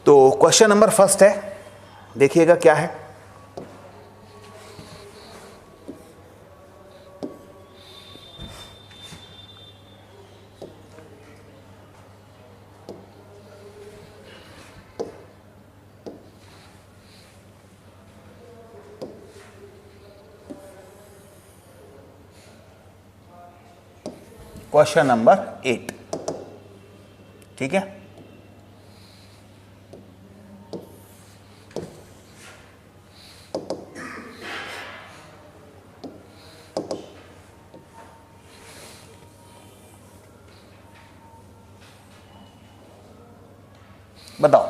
तो question number first है, देखिएगा क्या है। क्वेश्चन नंबर 8, ठीक है। बताओ।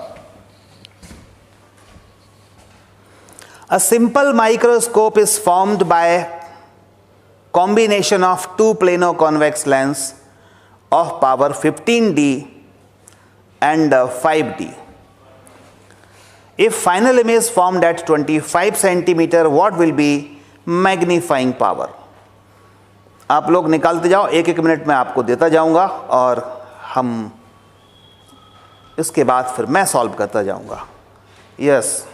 A simple microscope is formed by combination of two plano-convex lens of power 15D and 5D. If final image formed at 25 centimeter, what will be magnifying power? आप लोग निकालते जाओ, एक एक मिनट में आपको देता जाऊंगा और हम इसके बाद फिर मैं सॉल्व करता जाऊंगा। यस,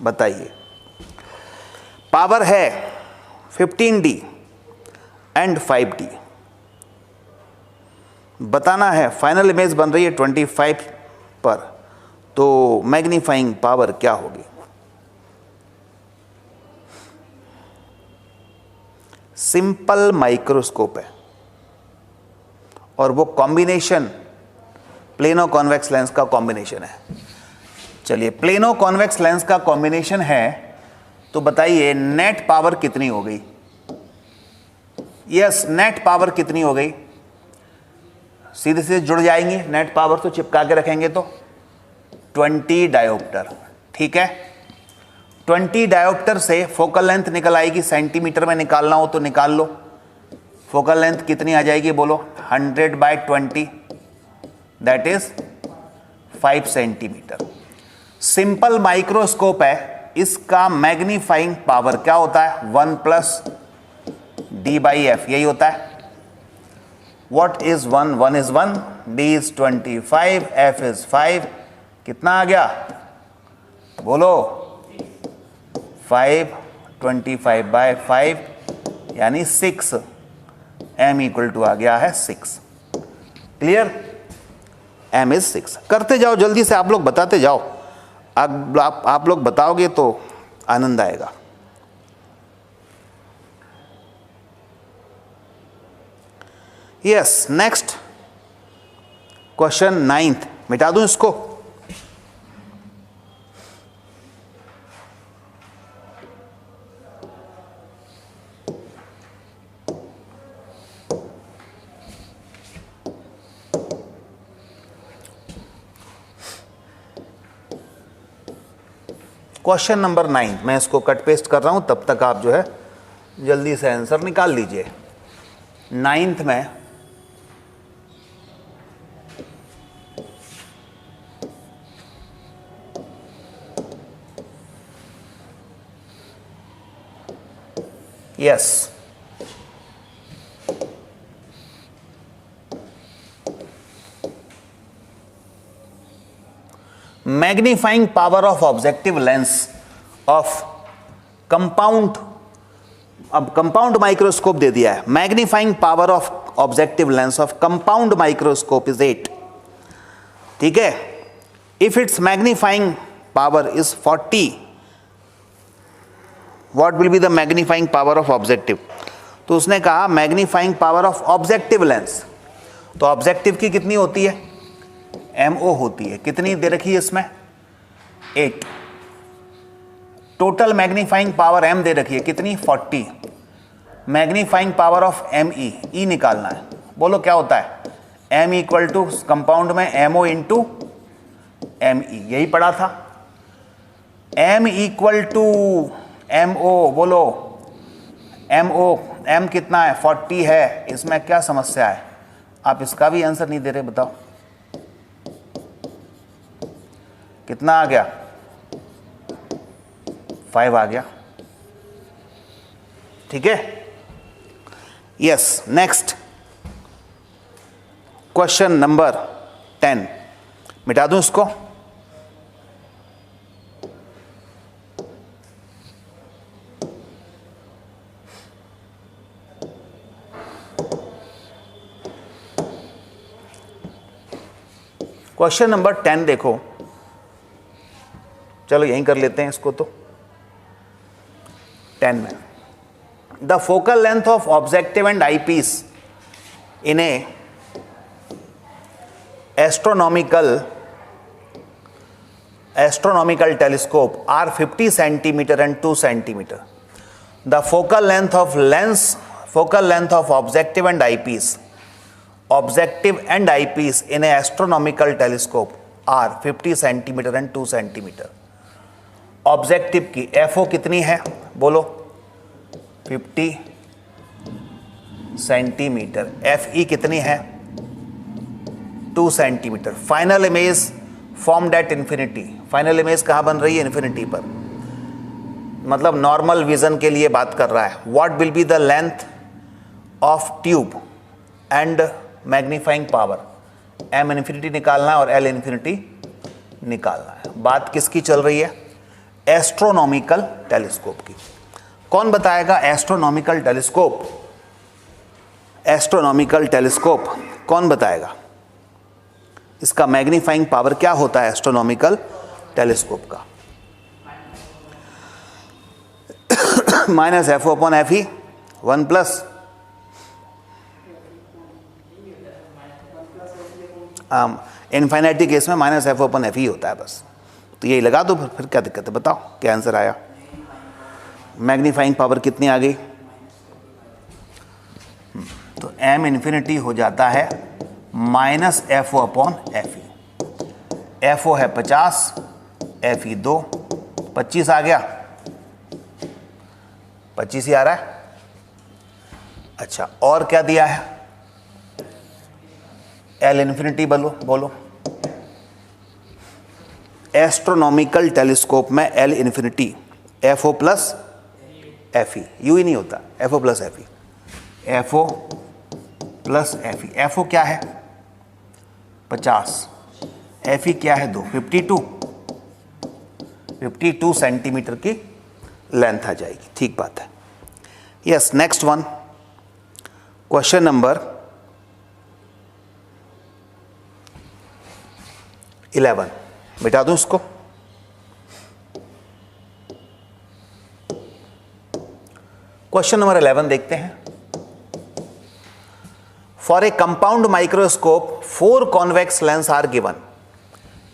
बताइए। पावर है 15D एंड 5D। बताना है फाइनल इमेज बन रही है 25 पर, तो मैग्नीफाइंग पावर क्या होगी? सिंपल माइक्रोस्कोप है और वो कॉम्बिनेशन प्लेनो कॉन्वेक्स लेंस का कॉम्बिनेशन है। चलिए, प्लेनो कॉन्वेक्स लेंस का कॉम्बिनेशन है, तो बताइए नेट पावर कितनी हो गई? यस, नेट पावर कितनी हो गई? सीधे सीधे जुड़ जाएंगी नेट पावर, तो चिपका के रखेंगे तो 20 डायोप्टर, ठीक है। 20 डायोप्टर से फोकल लेंथ निकल आएगी, सेंटीमीटर में निकालना हो तो निकाल लो। फोकल लेंथ कितनी आ जाएगी बोलो? 100/20, that is 5 centimetre. Simple microscope है, इसका मैग्नीफाइंग पावर क्या होता है? 1+D/F, यही होता है। What is 1? 1 is 1, D is 25, F is 5, कितना आ गया बोलो? 5, 25/5 यानी 6, M इक्वल टू आ गया है 6। क्लियर? M is 6। करते जाओ जल्दी से, आप लोग बताते जाओ। आप लोग बताओगे तो आनंद आएगा। यस, नेक्स्ट क्वेश्चन 9th, मिटा दूं इसको? क्वेश्चन नंबर 9, मैं इसको कट पेस्ट कर रहा हूं, तब तक आप जो है जल्दी से आंसर निकाल लीजिए। 9th में yes, magnifying power of objective lens of compound, अब कंपाउंड माइक्रोस्कोप दे दिया है। Magnifying power of objective lens of compound microscope is 8, ठीक है। If its magnifying power is 40, what will be the magnifying power of objective? तो उसने कहा magnifying power of objective lens, तो objective की कितनी होती है? MO होती है। कितनी दे रखी है इसमें? 8। टोटल मैग्नीफाइंग पावर M दे रखी है, कितनी? 40। Magnifying power of ME, E निकालना है। बोलो क्या होता है? M इक्वल टू कंपाउंड में MO इंटू ME, यही पढ़ा था। M इक्वल टू MO, बोलो MO, M कितना है? 40 है। इसमें क्या समस्या है? आप इसका भी आंसर नहीं दे रहे, बताओ कितना आ गया? 5 आ गया, ठीक है। यस, नेक्स्ट क्वेश्चन नंबर 10, मिटा दूं इसको, क्वेश्चन नंबर 10 देखो, चलो यहीं कर लेते हैं इसको। तो 10 में the focal length of objective and eyepiece in a astronomical telescope are 50 centimeter and 2 centimeter. The focal length of objective and eyepiece in a astronomical telescope are 50 centimeter and 2 centimeter. Objective की FO कितनी है बोलो, 50 centimetre, FE कितनी है, 2 centimetre. Final image formed at infinity, final image कहाँ बन रही है, इन्फिनिटी पर, मतलब नॉर्मल विजन के लिए बात कर रहा है। What will be the length of tube and magnifying power, M infinity निकालना है और L इन्फिनिटी निकालना है। बात किसकी चल रही है, एस्ट्रोनॉमिकल टेलीस्कोप की। कौन बताएगा एस्ट्रोनॉमिकल टेलीस्कोप, एस्ट्रोनॉमिकल टेलीस्कोप कौन बताएगा, इसका मैग्नीफाइंग पावर क्या होता है एस्ट्रोनॉमिकल टेलीस्कोप का, minus FO upon FE 1 plus infinity case में माइनस FO अपॉन FE होता है बस। तो यही लगा दो, फिर क्या दिक्कत है, बताओ क्या आंसर आया। मैग्नीफाइंग पावर कितनी आ गई, तो M इन्फिनिटी हो जाता है minus FO upon FE। FO है 50, FE 2, 25 आ गया, 25 ही आ रहा है। अच्छा और क्या दिया है, L इन्फिनिटी बोलो। एस्ट्रोनॉमिकल टेलीस्कोप में L infinity FO plus FE, यू ही नहीं होता, FO plus FE, FO plus FE। FO क्या है 50, FE क्या है 2, 52 सेंटीमीटर की लेंथ आ जाएगी। ठीक बात है। Yes, next one, question number 11, मिटा दूं इसको। क्वेश्चन नंबर 11 देखते हैं। For a compound microscope 4 convex lens are given.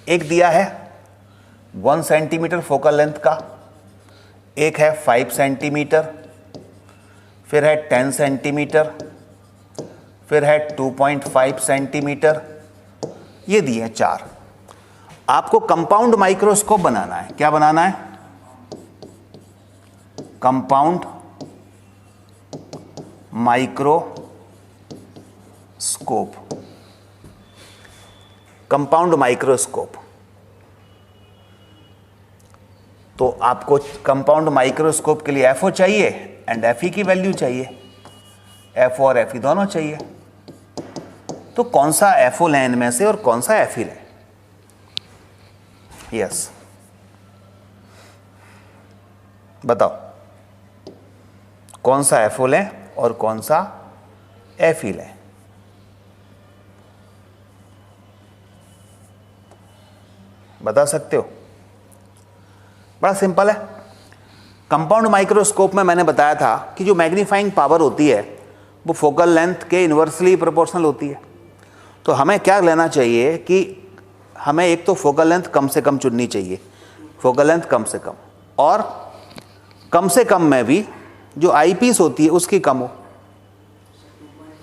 एक दिया है 1 सेंटीमीटर फोकल लेंथ का, एक है 5 सेंटीमीटर, फिर है 10 सेंटीमीटर, फिर है 2.5 सेंटीमीटर, ये दिए हैं 4। आपको कंपाउंड माइक्रोस्कोप बनाना है। क्या बनाना है, कंपाउंड माइक्रोस्कोप, कंपाउंड माइक्रोस्कोप। तो आपको कंपाउंड माइक्रोस्कोप के लिए FO चाहिए एंड FE की वैल्यू चाहिए, FO और FE दोनों चाहिए। तो कौन सा FO लें इनमें से और कौन सा FE लें। यस बताओ कौन सा FO लें और कौन सा FE लें। बता सकते हो, बड़ा सिंपल है। कंपाउंड माइक्रोस्कोप में मैंने बताया था कि जो मैग्नीफाइंग पावर होती है वो फोकल लेंथ के इन्वर्सली प्रोपोर्शनल होती है। तो हमें क्या लेना चाहिए कि हमें एक तो फोकल लेंथ कम से कम चुननी चाहिए, फोकल लेंथ कम से कम, और कम से कम में भी जो आई पीस होती है उसकी कम हो।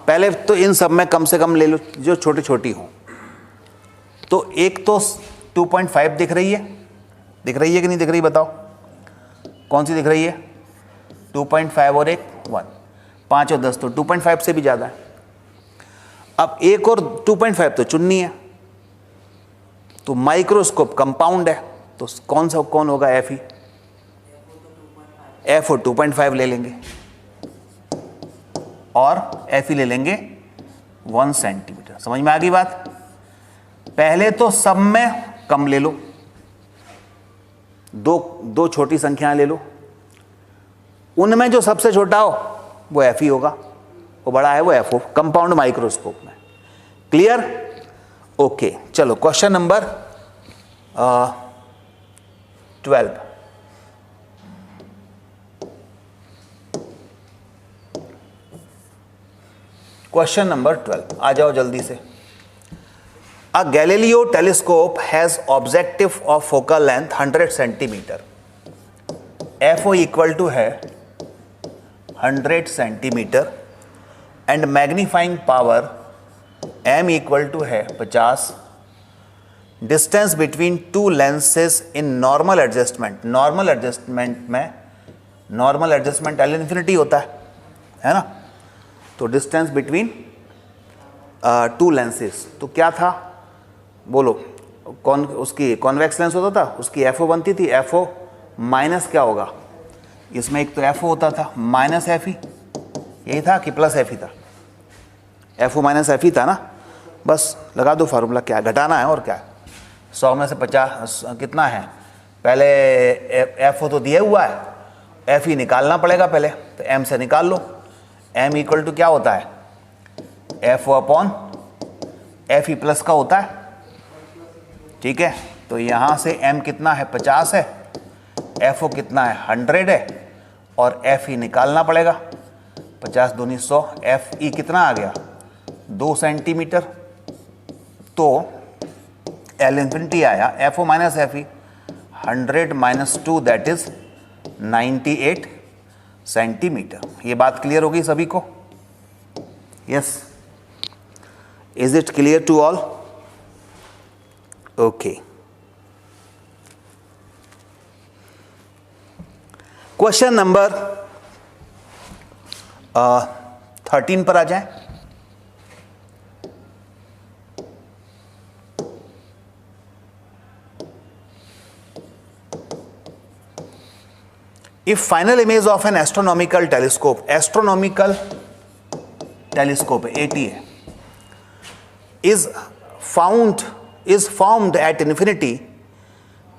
पहले तो इन सब में कम से कम ले लो जो छोटी छोटी हो। तो एक तो 2.5 दिख रही है कि नहीं दिख रही, बताओ कौन सी दिख रही है, 2.5 और एक 1, 5 और 10 तो 2.5 से भी ज़्यादा है। अब एक और 2.5 तो चुननी है। तो माइक्रोस्कोप कंपाउंड है तो कौन होगा, FE, FO 2.5 ले लेंगे और FE ले लेंगे 1 सेंटीमीटर। समझ में आ गई बात। पहले तो सब में कम ले लो, दो छोटी संख्याएं ले लो, उनमें जो सबसे छोटा हो वो एफ ही होगा, वो बड़ा है वो एफ हो, कंपाउंड माइक्रोस्कोप में। क्लियर? ओके, चलो क्वेश्चन नंबर 12। क्वेश्चन नंबर 12, आ जाओ जल्दी से। Uh Galileo telescope has objective of focal length 100 centimetre, FO equal to है 100 centimetre and magnifying power m equal to है 50। Distance between two lenses in normal adjustment, normal adjustment में normal adjustment L infinity होता है ना, तो distance between two lenses तो क्या था बोलो, उसकी कॉन्वेक्स लेंस होता था, उसकी एफओ बनती थी, एफओ माइनस क्या होगा, इसमें एक तो एफओ होता था माइनस एफ ई, यही था कि प्लस एफ ई था, एफओ माइनस एफ ई था ना, बस लगा दो फार्मूला, क्या घटाना है और क्या है। 100 में से 50 कितना है, पहले एफओ तो दिया हुआ है, एफ ई निकालना पड़ेगा पहले, तो एम से निकाल लो, एम इक्वल टू क्या होता है, F O upon F E plus का होता है, ठीक है। तो यहाँ से एम कितना है 50 है, एफ ओ कितना है 100 है, और एफ ई निकालना पड़ेगा, 50 दूनी 100, एफ ई कितना आ गया 2 सेंटीमीटर, तो एल इन्फिनिटी आया F O minus F E 100 minus 2 that is 98 centimetre. ये बात क्लियर होगी सभी को? Yes, is it clear to all? Okay, question number 13 पर आ जाए। If final image of an astronomical telescope ATA is formed at infinity,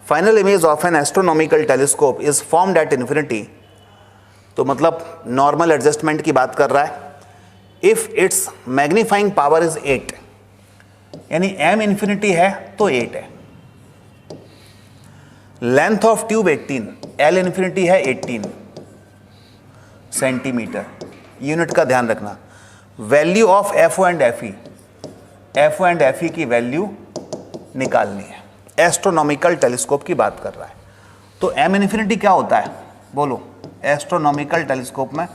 final image of an astronomical telescope is formed at infinity, तो मतलब normal adjustment की बात कर रहा है। If its magnifying power is 8, यानी m इन्फिनिटी है तो 8 है, length of tube 18, L infinity है 18 सेंटीमीटर, यूनिट का ध्यान रखना। Value of F O and F E, F O and F E की वैल्यू निकालनी है, एस्ट्रोनॉमिकल टेलीस्कोप की बात कर रहा है। तो एम इन्फिनिटी क्या होता है बोलो, एस्ट्रोनॉमिकल टेलीस्कोप में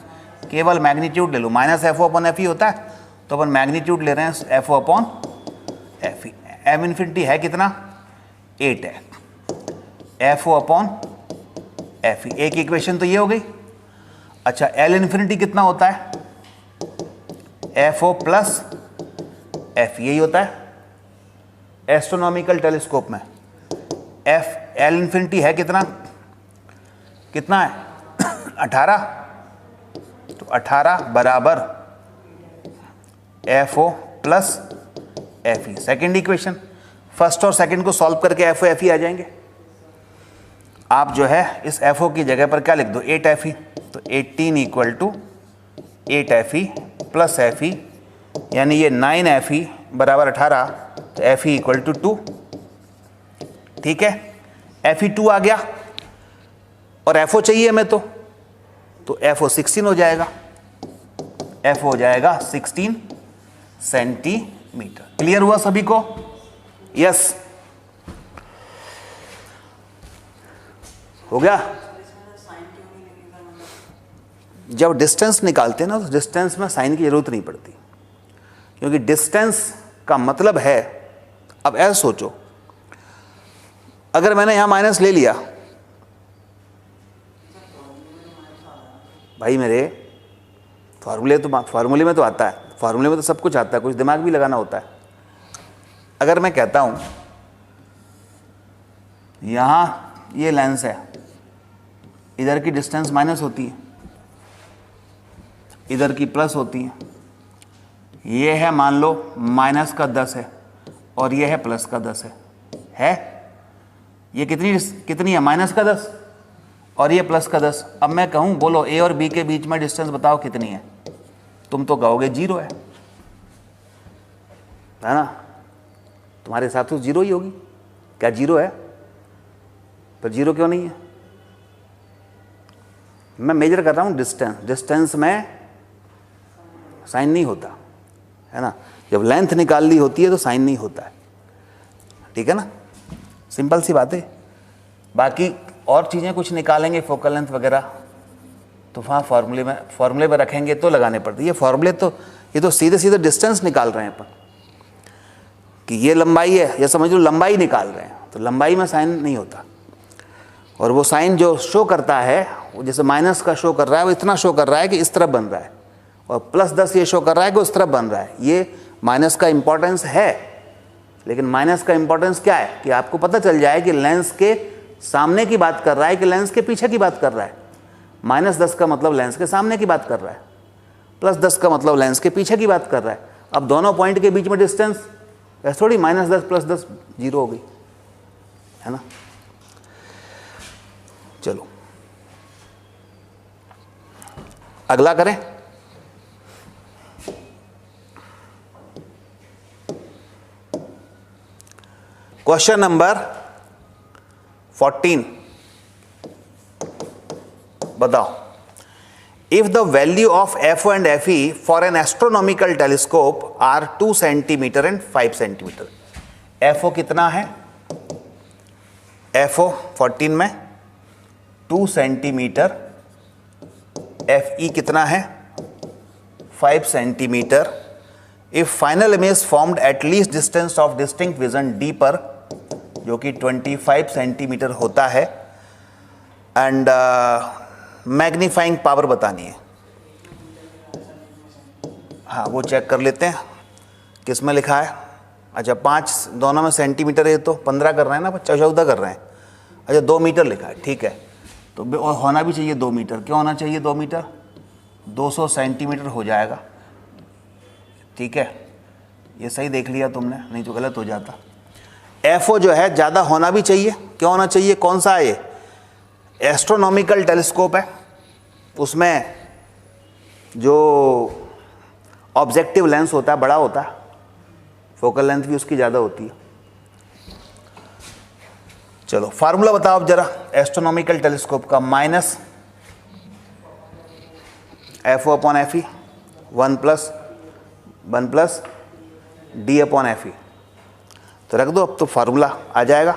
केवल मैग्नीट्यूड ले लो, minus F O upon F E होता है, तो अपन मैग्नीट्यूड ले रहे हैं F O upon F E. M infinity है कितना 8 है, F O upon F E, एक इक्वेशन तो ये हो गई। अच्छा, एल इन्फिनिटी कितना होता है, एफ ओ प्लस एफ, यही होता है एस्ट्रोनॉमिकल टेलीस्कोप में। एफ एल इन्फिनिटी है कितना है 18, तो 18 बराबर F O plus F E, second equation. First और सेकेंड को सॉल्व करके एफ ओ एफ ई आ जाएंगे। आप जो है इस एफ ओ की जगह पर क्या लिख दो 8 एफ ई, तो 18 equal to 8 F E plus F E, यानी ये 9 एफ ई बराबर 18, तो एफ ई इक्वल टू 2, ठीक है। एफ ई 2 आ गया और एफ ओ चाहिए हमें, तो एफ ओ 16 हो जाएगा, एफ हो जाएगा 16 सेंटीमीटर। क्लियर हुआ सभी को? यस, हो गया। जब डिस्टेंस निकालते हैं ना, तो डिस्टेंस में साइन की जरूरत नहीं पड़ती, क्योंकि डिस्टेंस का मतलब है, अब ऐसे सोचो, अगर मैंने यहां माइनस ले लिया, भाई मेरे फार्मूले में तो आता है, फार्मूले में तो सब कुछ आता है, कुछ दिमाग भी लगाना होता है। अगर मैं कहता हूं यहां ये लेंस है, इधर की डिस्टेंस माइनस होती है, इधर की प्लस होती है, ये है मान लो -10 है, और ये है प्लस का 10 है। ये कितनी है, माइनस का 10 और ये प्लस का 10। अब मैं कहूँ बोलो ए और बी के बीच में डिस्टेंस बताओ कितनी है, तुम तो कहोगे 0 है ना, तुम्हारे हिसाब से 0 ही होगी। क्या 0 है? पर 0 क्यों नहीं है? मैं मेजर कर रहा हूँ डिस्टेंस में साइन नहीं होता है ना, जब लेंथ निकाल ली होती है तो साइन नहीं होता है, ठीक है ना, सिंपल सी बात है। बाकी और चीज़ें कुछ निकालेंगे फोकल लेंथ वगैरह तो वहाँ फॉर्मूले में रखेंगे तो लगाने पड़ते। ये फॉर्मूले तो ये तो सीधे सीधे डिस्टेंस निकाल रहे हैं अपन कि ये लंबाई है, या समझ लो लंबाई निकाल रहे हैं, तो लंबाई में साइन नहीं होता। और वो साइन जो शो करता है, वो जैसे माइनस का शो कर रहा है वो इतना शो कर रहा है कि इस तरफ बन रहा है, और प्लस 10 ये शो कर रहा है कि उस तरफ बन रहा है। ये माइनस का इंपॉर्टेंस है, लेकिन माइनस का इंपॉर्टेंस क्या है कि आपको पता चल जाए कि लेंस के सामने की बात कर रहा है कि लेंस के पीछे की बात कर रहा है। -10 का मतलब लेंस के सामने की बात कर रहा है, +10 का मतलब लेंस के पीछे की बात कर रहा है। अब दोनों पॉइंट के बीच में डिस्टेंस ऐसे थोड़ी -10 + 10 0 हो गई, है ना। चलो अगला करें। क्वेश्चन नंबर 14 बताओ, if the value of FO and FE for an astronomical telescope are 2 centimetre and 5 centimetre. FO कितना है? FO 14 में 2 सेंटीमीटर, FE कितना है? 5 centimetre. If final image formed at least distance of distinct vision D पर, जो कि 25 centimetre होता है, एंड मैग्नीफाइंग पावर बतानी है। हाँ वो चेक कर लेते हैं किस में लिखा है। अच्छा 5 दोनों में सेंटीमीटर है तो 15 कर रहे हैं ना, 14 कर रहे हैं। अच्छा 2 मीटर लिखा है, ठीक है, तो और होना भी चाहिए 2 मीटर। क्यों होना चाहिए 2 मीटर? 200 सेंटीमीटर हो जाएगा, ठीक है, ये सही देख लिया तुमने, नहीं तो गलत हो जाता। FO जो है ज़्यादा होना भी चाहिए। क्यों होना चाहिए? कौन सा है ये? एस्ट्रोनॉमिकल टेलीस्कोप है, उसमें जो ऑब्जेक्टिव लेंस होता है बड़ा होता है, फोकल लेंथ भी उसकी ज़्यादा होती है। चलो फार्मूला बताओ अब जरा एस्ट्रोनॉमिकल टेलीस्कोप का। -FO/FE 1 + D/FE, तो रख दो अब तो फार्मूला आ जाएगा।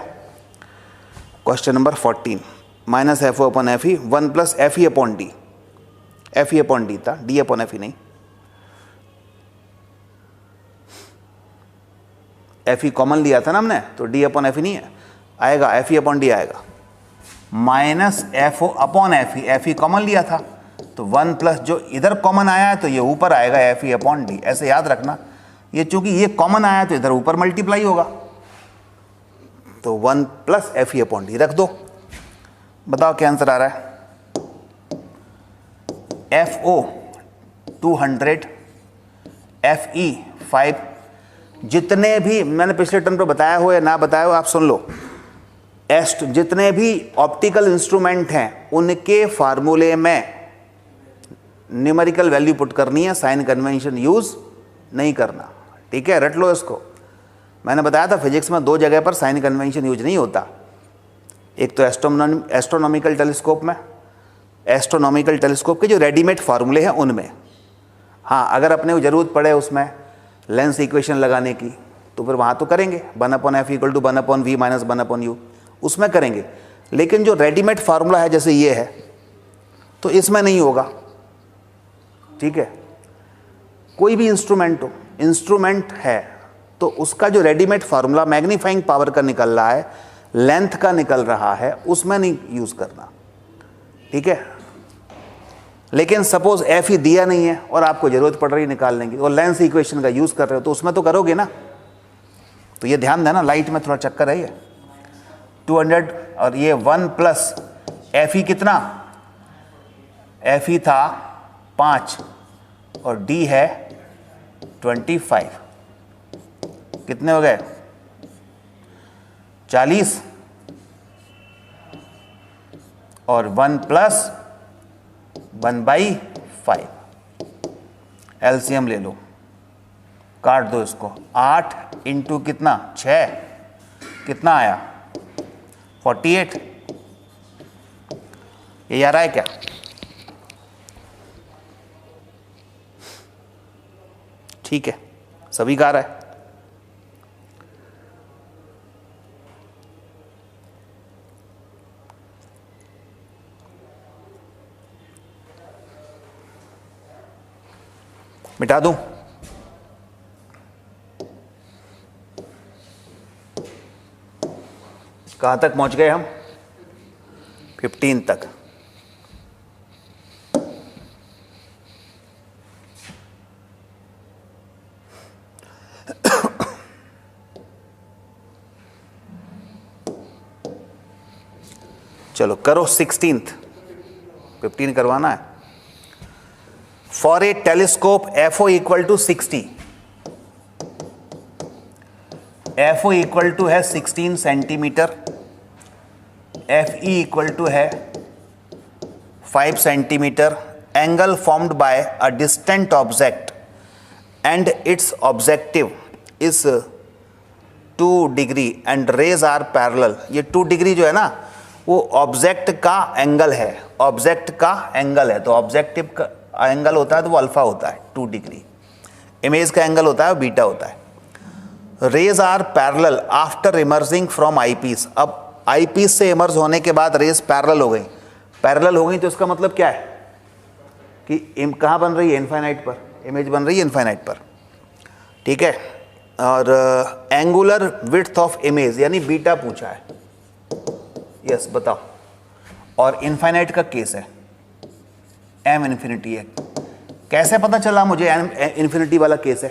Question number 14 -FO/FE 1 + FE/D। FE/D था, D/FE नहीं। FE कॉमन लिया था ना हमने, तो D/FE नहीं है, आएगा FE/D आएगा। -FO/FE, FE कॉमन लिया था तो 1 प्लस जो इधर कॉमन आया है तो ये ऊपर आएगा FE/D। ऐसे याद रखना, ये चूंकि ये कॉमन आया तो इधर ऊपर मल्टीप्लाई होगा, तो 1 + FE/D रख दो। बताओ क्या आंसर आ रहा है? FO 200, FE 5। जितने भी मैंने पिछले टर्म पे बताया हो या ना बताया हो, आप सुन लो। जितने भी ऑप्टिकल इंस्ट्रूमेंट हैं उनके फार्मूले में न्यूमेरिकल वैल्यू पुट करनी है, साइन कन्वेंशन यूज नहीं करना, ठीक है, रट लो इसको। मैंने बताया था फिजिक्स में 2 जगह पर साइन कन्वेंशन यूज नहीं होता, एक तो एस्ट्रोनॉमिकल टेलीस्कोप में, एस्ट्रोनॉमिकल टेलीस्कोप के जो रेडीमेड फार्मूले हैं उनमें। हाँ अगर अपने को ज़रूरत पड़े उसमें लेंस इक्वेशन लगाने की तो फिर वहाँ तो करेंगे, 1/F = 1/V - 1/U, उसमें करेंगे। लेकिन जो रेडीमेड फार्मूला है जैसे ये है तो इसमें नहीं होगा, ठीक है। कोई भी इंस्ट्रूमेंट है तो उसका जो रेडीमेड फार्मूला मैग्नीफाइंग पावर का निकल रहा है, लेंथ का निकल रहा है, उसमें नहीं यूज़ करना, ठीक है। लेकिन सपोज FE दिया नहीं है और आपको ज़रूरत पड़ रही है निकालने की और लेंस इक्वेशन का यूज़ कर रहे हो तो उसमें तो करोगे ना। तो ये ध्यान देना, लाइट में थोड़ा चक्कर है ये। 200 और ये 1 + FE कितना? FE था 5 और D है 25, कितने हो गए? 40 और 1 प्लस 1/5। एलसीएम ले लो, काट दो इसको। 8 इंटू कितना 6, कितना आया 48। ये आ रहा है क्या? ठीक है, सभी का आ रहा है। मिटा दूं? कहां तक पहुंच गए हम? 15 तक। चलो करो 16th। 15 करवाना है। For a telescope FO equal to 60, FO equal to है 16 सेंटीमीटर, FE इक्वल टू है 5 centimetre. Angle formed by a distant object and its objective is 2 degree and rays are parallel. ये 2 डिग्री जो है ना, वो object का angle है, object का एंगल है। तो ऑब्जेक्टिव का एंगल होता है तो वो अल्फा होता है 2 डिग्री। इमेज का एंगल होता है वो बीटा होता है। Rays are parallel after emerging from eyepiece. अब आईपीस से इमर्ज होने के बाद रेज पैरेलल हो गई। पैरेलल हो गई तो इसका मतलब क्या है कि कहाँ बन रही है? इनफाइनाइट पर। इमेज बन रही है इनफाइनाइट पर, ठीक है। और एंगुलर विड्थ ऑफ इमेज यानी बीटा पूछा है। यस बताओ। और इनफाइनाइट का केस है, एम इन्फिनिटी है। कैसे पता चला मुझे एम इन्फिनिटी वाला केस है?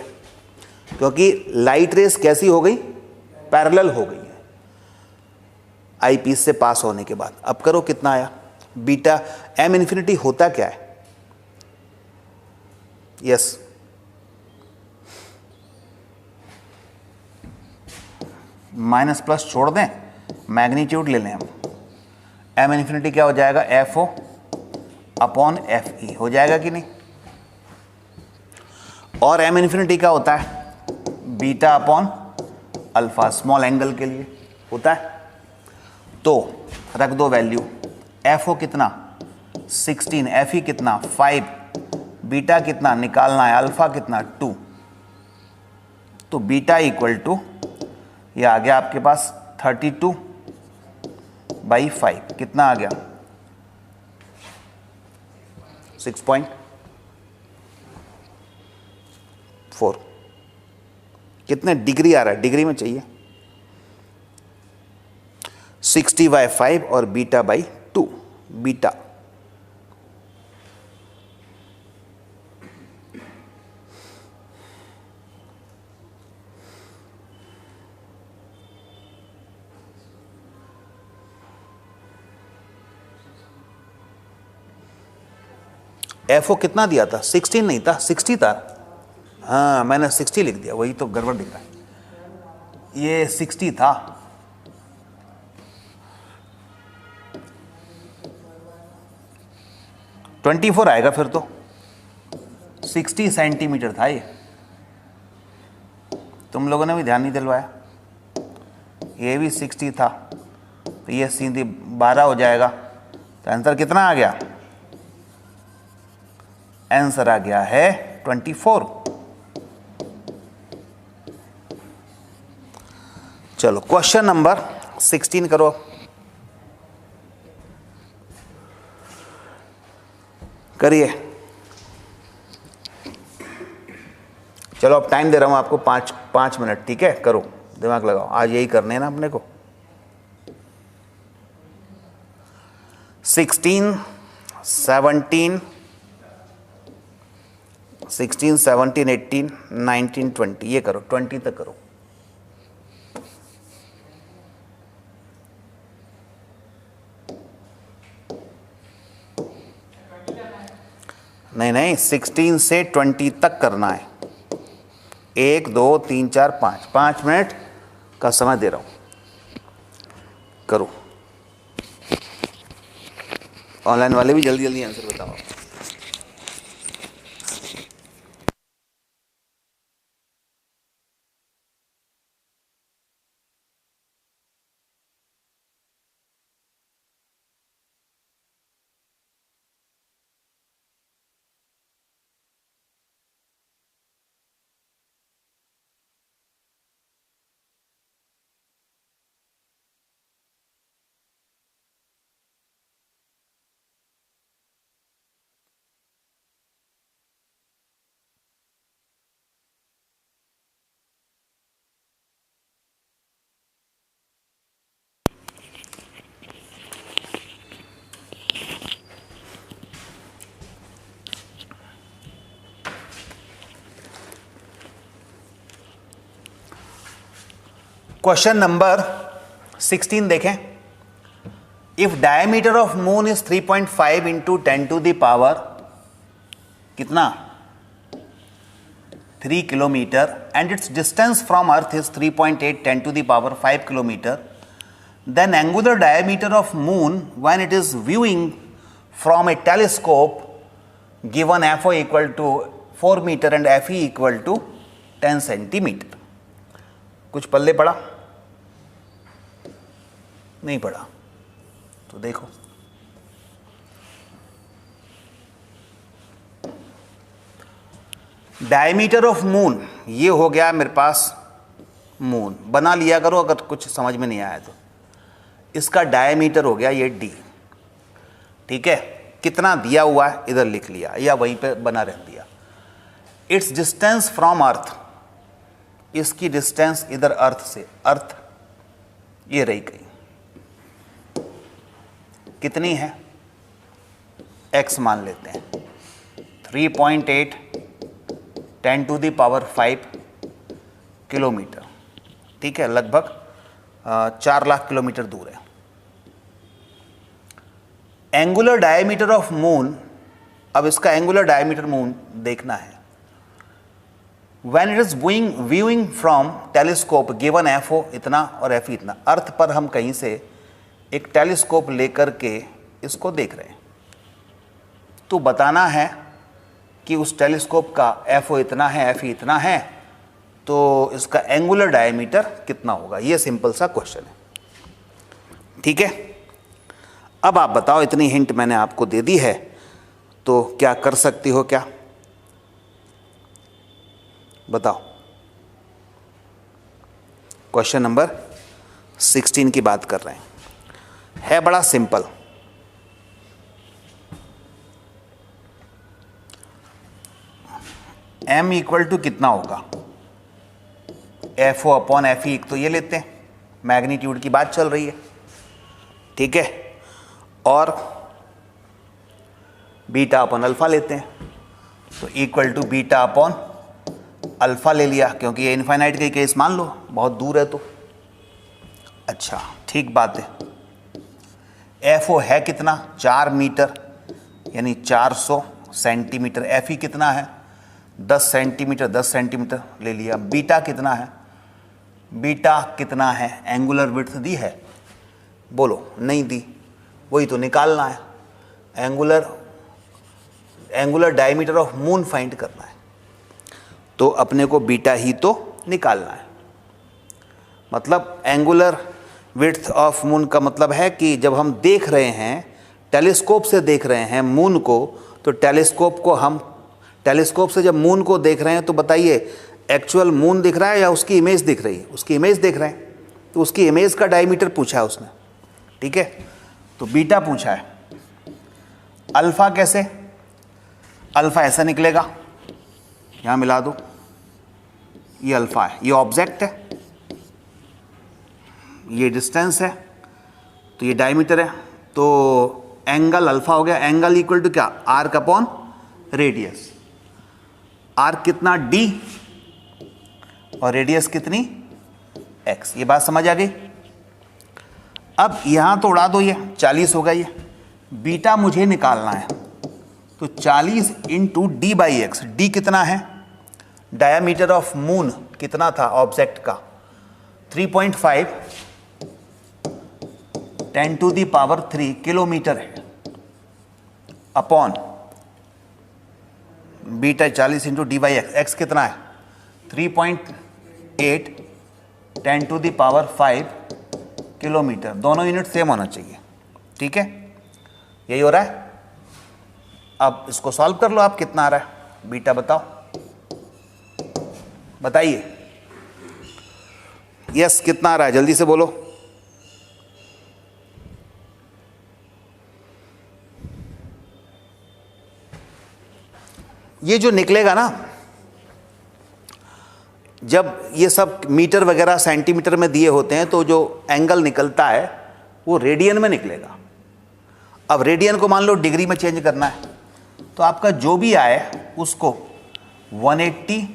क्योंकि लाइट रेस कैसी हो गई? पैरेलल हो गई है आईपीस से पास होने के बाद। अब करो कितना आया बीटा। एम इन्फिनिटी होता क्या है? यस माइनस प्लस छोड़ दें, मैग्नीट्यूड ले लें हम। एम इन्फिनिटी क्या हो जाएगा? FO अपॉन FE हो जाएगा कि नहीं? और एम इन्फिनिटी क्या होता है? Beta upon alpha, small angle के लिए होता है। तो रख दो वैल्यू। FO कितना 16, FE कितना 5, बीटा कितना निकालना है, अल्फा कितना 2। तो बीटा इक्वल टू ये आ गया आपके पास 32/5। कितना आ गया? 6.4। कितने डिग्री आ रहा है? डिग्री में चाहिए। 60/5 और बीटा/2। बीटा FO कितना दिया था? 16 नहीं था, 60 था। हाँ मैंने 60 लिख दिया, वही तो गड़बड़ दिख रहा है। ये 60 था। तो 24 आएगा फिर तो। 60 सेंटीमीटर था ये। तुम लोगों ने भी ध्यान नहीं दिलवाया। ये भी 60 था, तो ये सीधी 12 हो जाएगा। तो आंसर कितना आ गया? आंसर आ गया है 24। चलो क्वेश्चन नंबर 16 करो। करिए। चलो अब टाइम दे रहा हूं आपको 5 मिनट, ठीक है? करो, दिमाग लगाओ, आज यही करने हैं ना अपने को। 16, 17, 18, 19, 20, ये करो। 20 तक करो। नहीं 16 से 20 तक करना है। 1 2 3 4 5 मिनट का समय दे रहा हूं। करो, ऑनलाइन वाले भी जल्दी जल्दी आंसर बताओ। क्वेश्चन नंबर 16 देखें। If diameter of moon is 3.5 into 10 to the power कितना 3 kilometre and its distance from earth is 3.8 10 to the power 5 kilometre, then angular diameter of moon when it is viewing from a telescope given F O equal to 4 metre and F E equal to 10 centimetre. कुछ पल्ले पड़ा? नहीं पड़ा तो देखो, diameter of moon ये हो गया मेरे पास, मून बना लिया करो अगर कुछ समझ में नहीं आया तो। इसका डायमीटर हो गया ये d, ठीक है। कितना दिया हुआ है इधर लिख लिया या वहीं पे बना रह दिया। इट्स डिस्टेंस फ्रॉम अर्थ, इसकी डिस्टेंस इधर अर्थ से, अर्थ ये रही गई, कितनी है x मान लेते हैं 3.8 10 टू द पावर 5 किलोमीटर, ठीक है। लगभग 4 लाख किलोमीटर दूर है। एंगुलर डायमीटर ऑफ मून, अब इसका एंगुलर डायमीटर मून देखना है। When it is viewing from telescope given FO इतना और FE इतना, अर्थ पर हम कहीं से एक टेलीस्कोप लेकर के इसको देख रहे हैं, तो बताना है कि उस टेलीस्कोप का FO इतना है FE इतना है, तो इसका एंगुलर डायमीटर कितना होगा। ये सिंपल सा क्वेश्चन है, ठीक है। अब आप बताओ, इतनी हिंट मैंने आपको दे दी है तो क्या कर सकती हो, क्या बताओ। क्वेश्चन नंबर 16 की बात कर रहे हैं, है बड़ा सिंपल। m इक्वल टू कितना होगा, FO अपॉन FE, तो ये लेते हैं, मैग्नीट्यूड की बात चल रही है, ठीक है। और बीटा अपॉन अल्फा लेते हैं, तो equal to beta upon alpha ले लिया, क्योंकि ये इनफाइनाइट के केस मान लो, बहुत दूर है तो। अच्छा ठीक बात है। FO है कितना 4 मीटर यानी 400 सेंटीमीटर, FE कितना है 10 सेंटीमीटर, 10 सेंटीमीटर ले लिया। बीटा कितना है, बीटा कितना है, एंगुलर विड्थ दी है, बोलो नहीं दी, वही तो निकालना है। Angular diameter of moon find करना है, तो अपने को बीटा ही तो निकालना है। मतलब एंगुलर विड्थ ऑफ मून का मतलब है कि जब हम देख रहे हैं, टेलीस्कोप से देख रहे हैं मून को, तो टेलीस्कोप से जब मून को देख रहे हैं तो बताइए एक्चुअल मून दिख रहा है या उसकी इमेज दिख रही है, उसकी इमेज देख रहे हैं, तो उसकी इमेज का डायमीटर पूछा है उसने, ठीक है। तो बीटा पूछा है। अल्फा कैसे, अल्फा ऐसा निकलेगा, यहां मिला दो, ये अल्फा है, ये ऑब्जेक्ट है, ये डिस्टेंस है, तो ये डायमीटर है, तो एंगल अल्फा हो गया। एंगल इक्वल टू क्या, आर्क अपॉन रेडियस। आर्क कितना d और रेडियस कितनी x, ये बात समझ आ गई। अब यहां तो उड़ा दो, ये 40 होगा, ये बीटा मुझे निकालना है, तो 40 into D by x. D कितना है, डायामीटर ऑफ मून कितना था ऑब्जेक्ट का 3.5 10⁻³ किलोमीटर है upon beta 40 into dy/x, x कितना है 3.8 10⁵ किलोमीटर, दोनों यूनिट सेम होना चाहिए, ठीक है, यही हो रहा है। अब इसको सॉल्व कर लो आप, कितना आ रहा है बीटा बताओ, बताइए। यस कितना आ रहा है जल्दी से बोलो। ये जो निकलेगा ना, जब ये सब मीटर वगैरह सेंटीमीटर में दिए होते हैं तो जो एंगल निकलता है वो रेडियन में निकलेगा। अब रेडियन को मान लो डिग्री में चेंज करना है, तो आपका जो भी आए उसको 180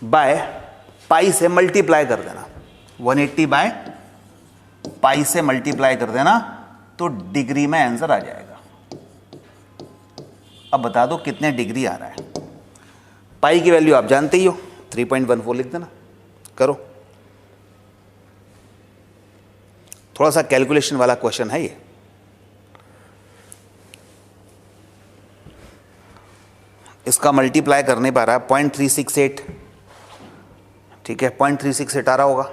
बाय पाई से मल्टीप्लाई कर देना, 180 बाय पाई से मल्टीप्लाई कर देना, तो डिग्री में आंसर आ जाएगा। अब बता दो कितने डिग्री आ रहा है। पाई की वैल्यू आप जानते ही हो, 3.14 लिख देना, करो। थोड़ा सा कैलकुलेशन वाला क्वेश्चन है ये। इसका मल्टीप्लाई करने पर आ रहा है 0.368, ठीक है, 0.368 आ रहा होगा।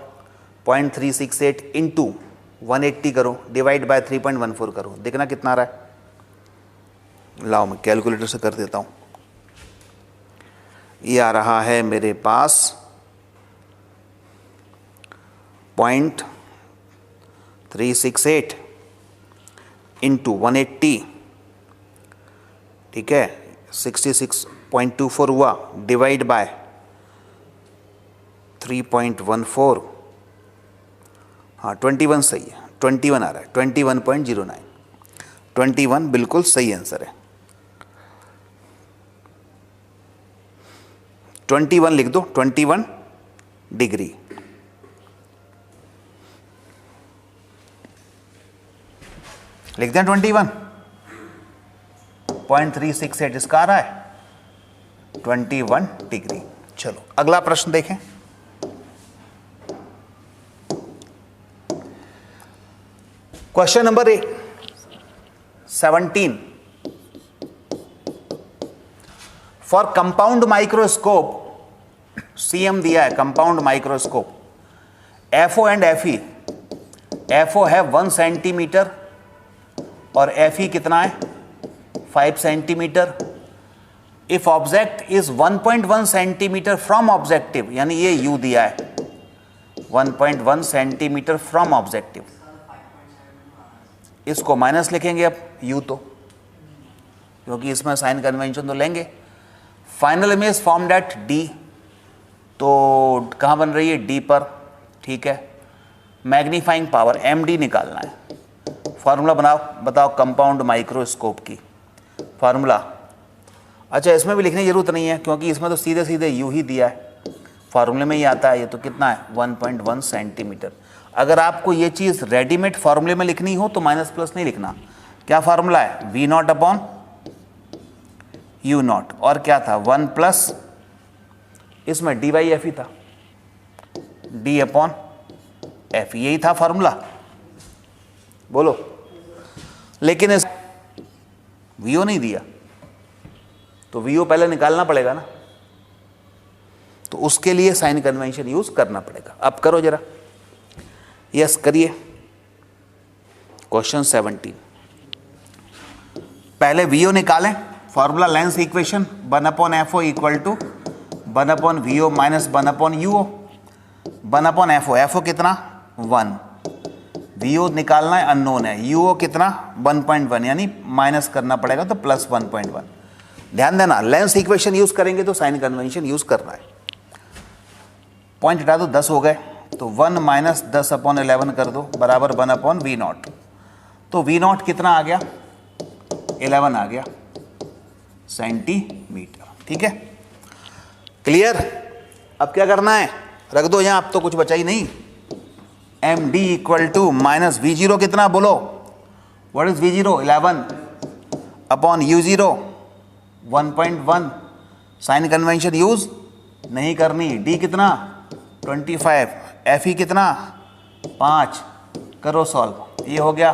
0.368 इंटू 180 करो, डिवाइड बाय 3.14 करो, देखना कितना आ रहा है। लाओ मैं कैलकुलेटर से कर देता हूं। ये आ रहा है मेरे पास 0.368 इंटू 180, ठीक है, 66.24 हुआ, डिवाइड बाय 3.14, हाँ 21 सही है, 21 आ रहा है, 21.09, 21 बिल्कुल सही आंसर है। 21 लिख दो, 21 डिग्री। लिख दें 21.368 इसका आ रहा है, 21 डिग्री। चलो अगला प्रश्न देखें। Question number 17 for compound microscope, CM दिया है compound microscope, FO and FE. FO है 1 सेंटीमीटर और एफई कितना है 5 centimetre. If object is 1.1 centimetre from objective, यानी ये यू दिया है 1.1 सेंटीमीटर फ्रॉम ऑब्जेक्टिव, इसको माइनस लिखेंगे अब यू तो, क्योंकि इसमें साइन कन्वेंशन तो लेंगे। Final image formed eight D, तो कहाँ बन रही है डी पर, ठीक है। मैग्नीफाइंग पावर एम डी निकालना है। फार्मूला बनाओ, बताओ कंपाउंड माइक्रोस्कोप की फार्मूला। अच्छा इसमें भी लिखने की जरूरत नहीं है, क्योंकि इसमें तो सीधे सीधे यू ही दिया है, फार्मूले में ही आता है। ये तो कितना है 1.1 सेंटीमीटर। अगर आपको ये चीज़ रेडीमेड फार्मूले में लिखनी हो तो माइनस प्लस नहीं लिखना। क्या फार्मूला है V naught upon U naught, और क्या था 1 प्लस, इसमें डी बाई एफ ही था, डी अपॉन एफ, यही था फार्मूला, बोलो। लेकिन इस वीओ नहीं दिया, तो वीओ पहले निकालना पड़ेगा ना, तो उसके लिए साइन कन्वेंशन यूज करना पड़ेगा। अब करो जरा, यस करिए। क्वेश्चन 17, पहले वीओ निकालें। Formula lens equation 1/FO equal to 1/VO minus 1/UO, 1/FO। FO कितना 1, VO निकालना है अननोन है, UO कितना 1.1, यानी माइनस करना पड़ेगा तो प्लस 1.1। ध्यान देना लेंस इक्वेशन यूज करेंगे तो साइन कन्वेंशन यूज करना है। पॉइंट हटा दो, 10 हो गए, तो 1 माइनस 10/11 कर दो बराबर 1/V0। तो V0 कितना आ गया 11 आ गया सेंटीमीटर, ठीक है, क्लियर। अब क्या करना है, रख दो यहां, अब तो कुछ बचा ही नहीं। M D equal to minus V0 कितना बोलो, what is V0 11 upon U0 1.1, sign convention use नहीं करनी। डी कितना 25, एफ ई कितना 5, करो सॉल्व, ये हो गया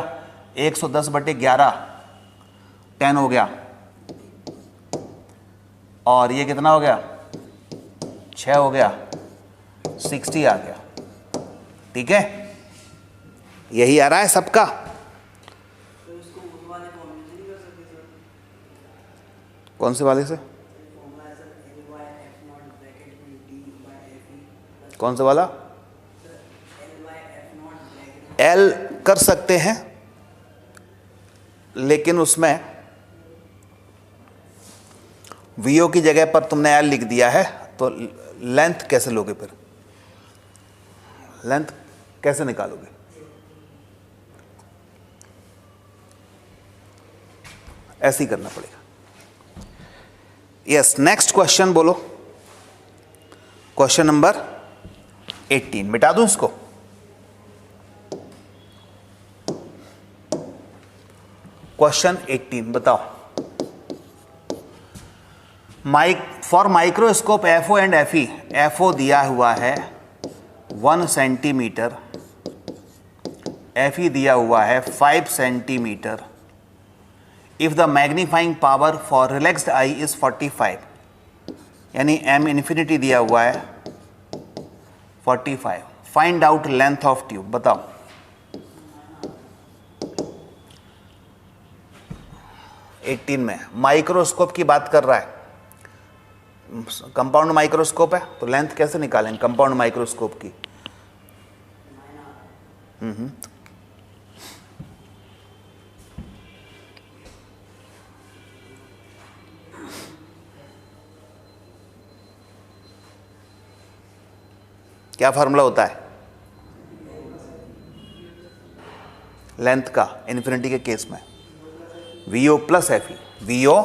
110/11, 10 हो गया, और ये कितना हो गया 6 हो गया, 60 आ गया। ठीक है, यही आ रहा है सबका। कौन से वाले से? कौन सा वाला? एल कर सकते हैं, लेकिन उसमें वीओ की जगह पर तुमने एल लिख दिया है, तो लेंथ कैसे लोगे? फिर लेंथ कैसे निकालोगे? ऐसे ही करना पड़ेगा। यस, नेक्स्ट क्वेश्चन बोलो। क्वेश्चन नंबर 18, मिटा दूं इसको? क्वेश्चन 18 बताओ। For microscope FO and FE, FO दिया हुआ है 1 सेंटीमीटर, एफई दिया हुआ है 5 centimetre. If the magnifying power for relaxed I is 45, यानी एम इन्फिनिटी दिया हुआ है 45। Find out length of tube, बताओ। एटीन में माइक्रोस्कोप की बात कर रहा है, कंपाउंड माइक्रोस्कोप है, तो लेंथ कैसे निकालेंगे कंपाउंड माइक्रोस्कोप की? क्या फार्मूला होता है लेंथ का इन्फिनिटी के केस में? V O plus F E, V O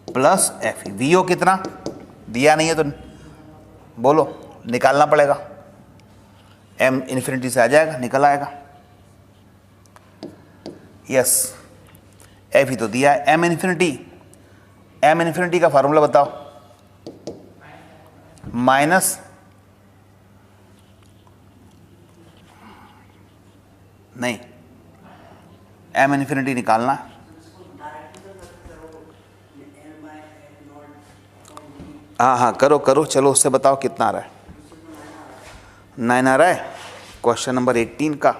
plus F E. V O कितना दिया नहीं है तो बोलो, निकालना पड़ेगा। एम इन्फिनिटी से आ जाएगा, निकल आएगा। यस, एफ ई तो दिया है। एम इन्फिनिटी का फार्मूला बताओ। माइनस, नहीं, एम इन्फिनिटी निकालना। हाँ, करो करो, चलो उससे बताओ कितना आ रहा है। 9 आ रहा है क्वेश्चन नंबर 18 का।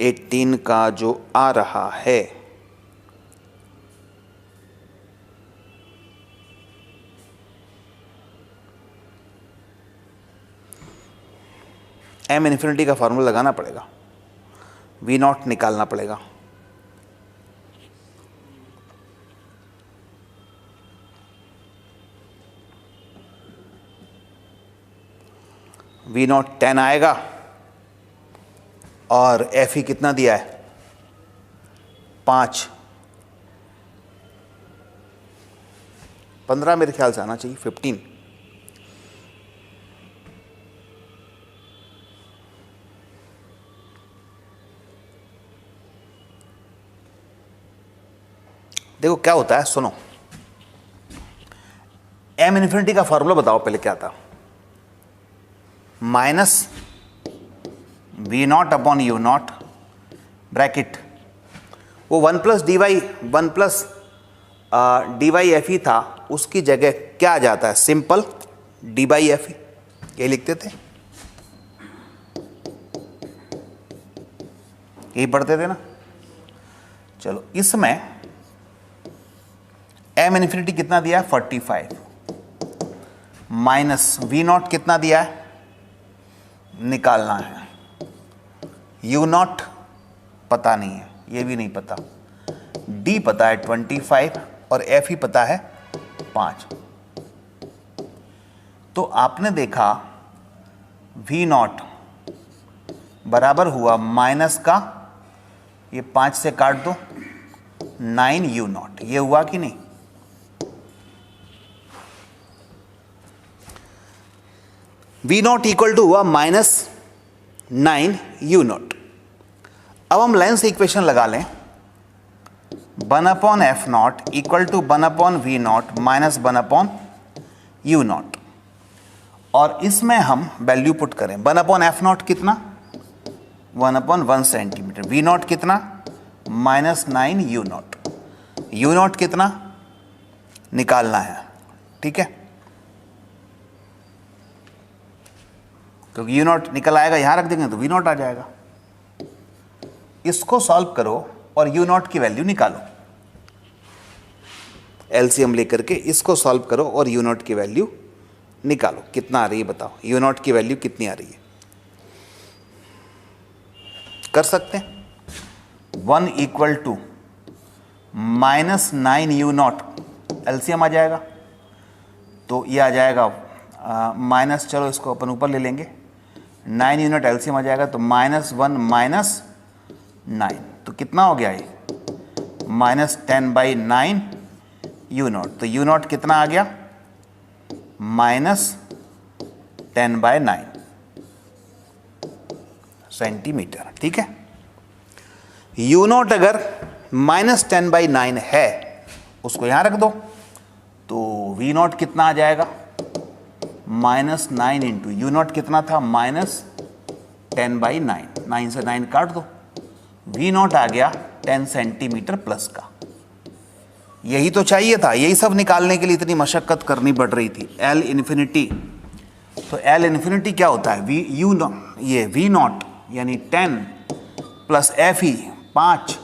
18 का जो आ रहा है, एम इन्फिनिटी का फार्मूला लगाना पड़ेगा, वी नॉट निकालना पड़ेगा। वी नॉट 10 आएगा, और एफ ई कितना दिया है 5, 15 मेरे ख्याल से आना चाहिए, 15। देखो क्या होता है, सुनो। एम इन्फिनिटी का फॉर्मूला बताओ पहले क्या था। Minus V naught upon U naught, bracket, वो 1 प्लस डी वाई, 1 प्लस डी वाई एफ ई था, उसकी जगह क्या आ जाता है? Simple D by F E, ये लिखते थे, यही पढ़ते थे ना। चलो, इसमें एम इन्फिनिटी कितना दिया है 45, माइनस वी नॉट कितना दिया है निकालना है। यू नॉट पता नहीं है, ये भी नहीं पता। डी पता है 25 और एफ ही पता है 5। तो आपने देखा वी नॉट बराबर हुआ माइनस का, ये 5 से काट दो, 9 यू नॉट। ये हुआ कि नहीं? वी नॉट इक्वल टू हुआ -9 यू नॉट। अब हम लेंस इक्वेशन लगा लें, 1/f0 equal to 1/v0 -1/u0, और इसमें हम वैल्यू पुट करें 1/f0 कितना 1/1 सेंटीमीटर, v0 कितना -9 u0 कितना निकालना है, ठीक है। क्योंकि u0 निकल आएगा, यहां रख देंगे तो v0 आ जाएगा। इसको सॉल्व करो और u0 की वैल्यू निकालो, एलसीएम लेकर के इसको सॉल्व करो और u0 की वैल्यू निकालो। कितना आ रही है बताओ, u0 की वैल्यू कितनी आ रही है, कर सकते हैं। 1 = -9 u0 एलसीएम आ जाएगा, तो ये आ जाएगा माइनस, चलो इसको अपन ऊपर ले लेंगे, 9 u0 एलसीएम आ जाएगा तो -1 - 9, तो कितना हो गया ये -10/9 u0, तो u0 कितना आ गया -10/9 सेंटीमीटर, ठीक है। u0 अगर -10/9 है, उसको यहां रख दो, तो v0 कितना आ जाएगा -9 इंटू u0 कितना था -10/9, 9 से 9 काट दो, v0 आ गया 10 सेंटीमीटर प्लस का। यही तो चाहिए था, यही सब निकालने के लिए इतनी मशक्कत करनी पड़ रही थी। L इन्फिनिटी, तो L इन्फिनिटी क्या होता है ये v0 यानी 10 प्लस FE 5,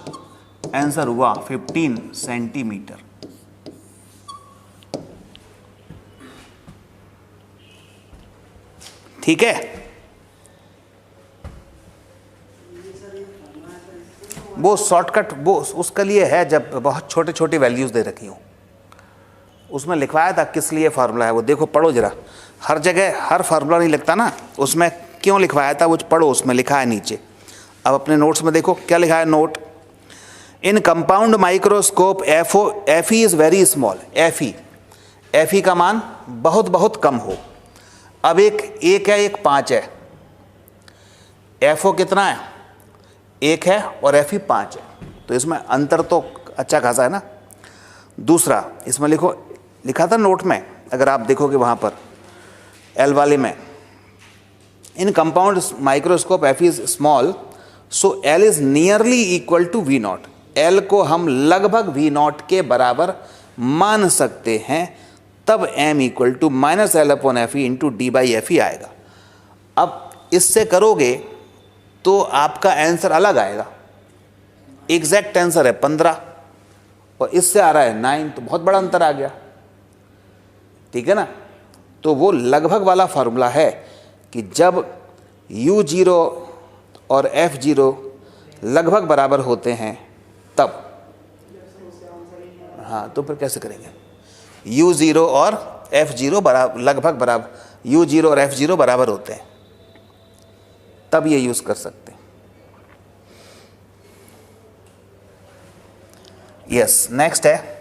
आंसर हुआ 15 सेंटीमीटर। ठीक है, वो शॉर्टकट वो उसके लिए है जब बहुत छोटे छोटे वैल्यूज दे रखी हो, उसमें लिखवाया था किस लिए फार्मूला है वो देखो, पढ़ो जरा। हर जगह हर फार्मूला नहीं लिखता ना, उसमें क्यों लिखवाया था वो पढ़ो, उसमें लिखा है नीचे। अब अपने नोट्स में देखो क्या लिखा है, note in compound microscope FE is very small, FE का मान बहुत बहुत कम हो। अब एक है, एक 5 है, FO कितना है 1 है और FE 5 है, तो इसमें अंतर तो अच्छा खासा है ना। दूसरा इसमें लिखा था नोट में, अगर आप देखोगे वहाँ पर L वाले में, in compound microscope FE is small so L is nearly equal to V0, L को हम लगभग V0 के बराबर मान सकते हैं, तब M = -L/FE इंटू D/FE आएगा। अब इससे करोगे तो आपका आंसर अलग आएगा, एग्जैक्ट आंसर है 15 और इससे आ रहा है 9, तो बहुत बड़ा अंतर आ गया, ठीक है ना। तो वो लगभग वाला फार्मूला है कि जब u0 और f0 लगभग बराबर होते हैं तब, हाँ तो फिर कैसे करेंगे, u0 और f0 लगभग बराबर, u0 और f0 बराबर होते हैं तब ये यूज कर सकते हैं। यस, नेक्स्ट है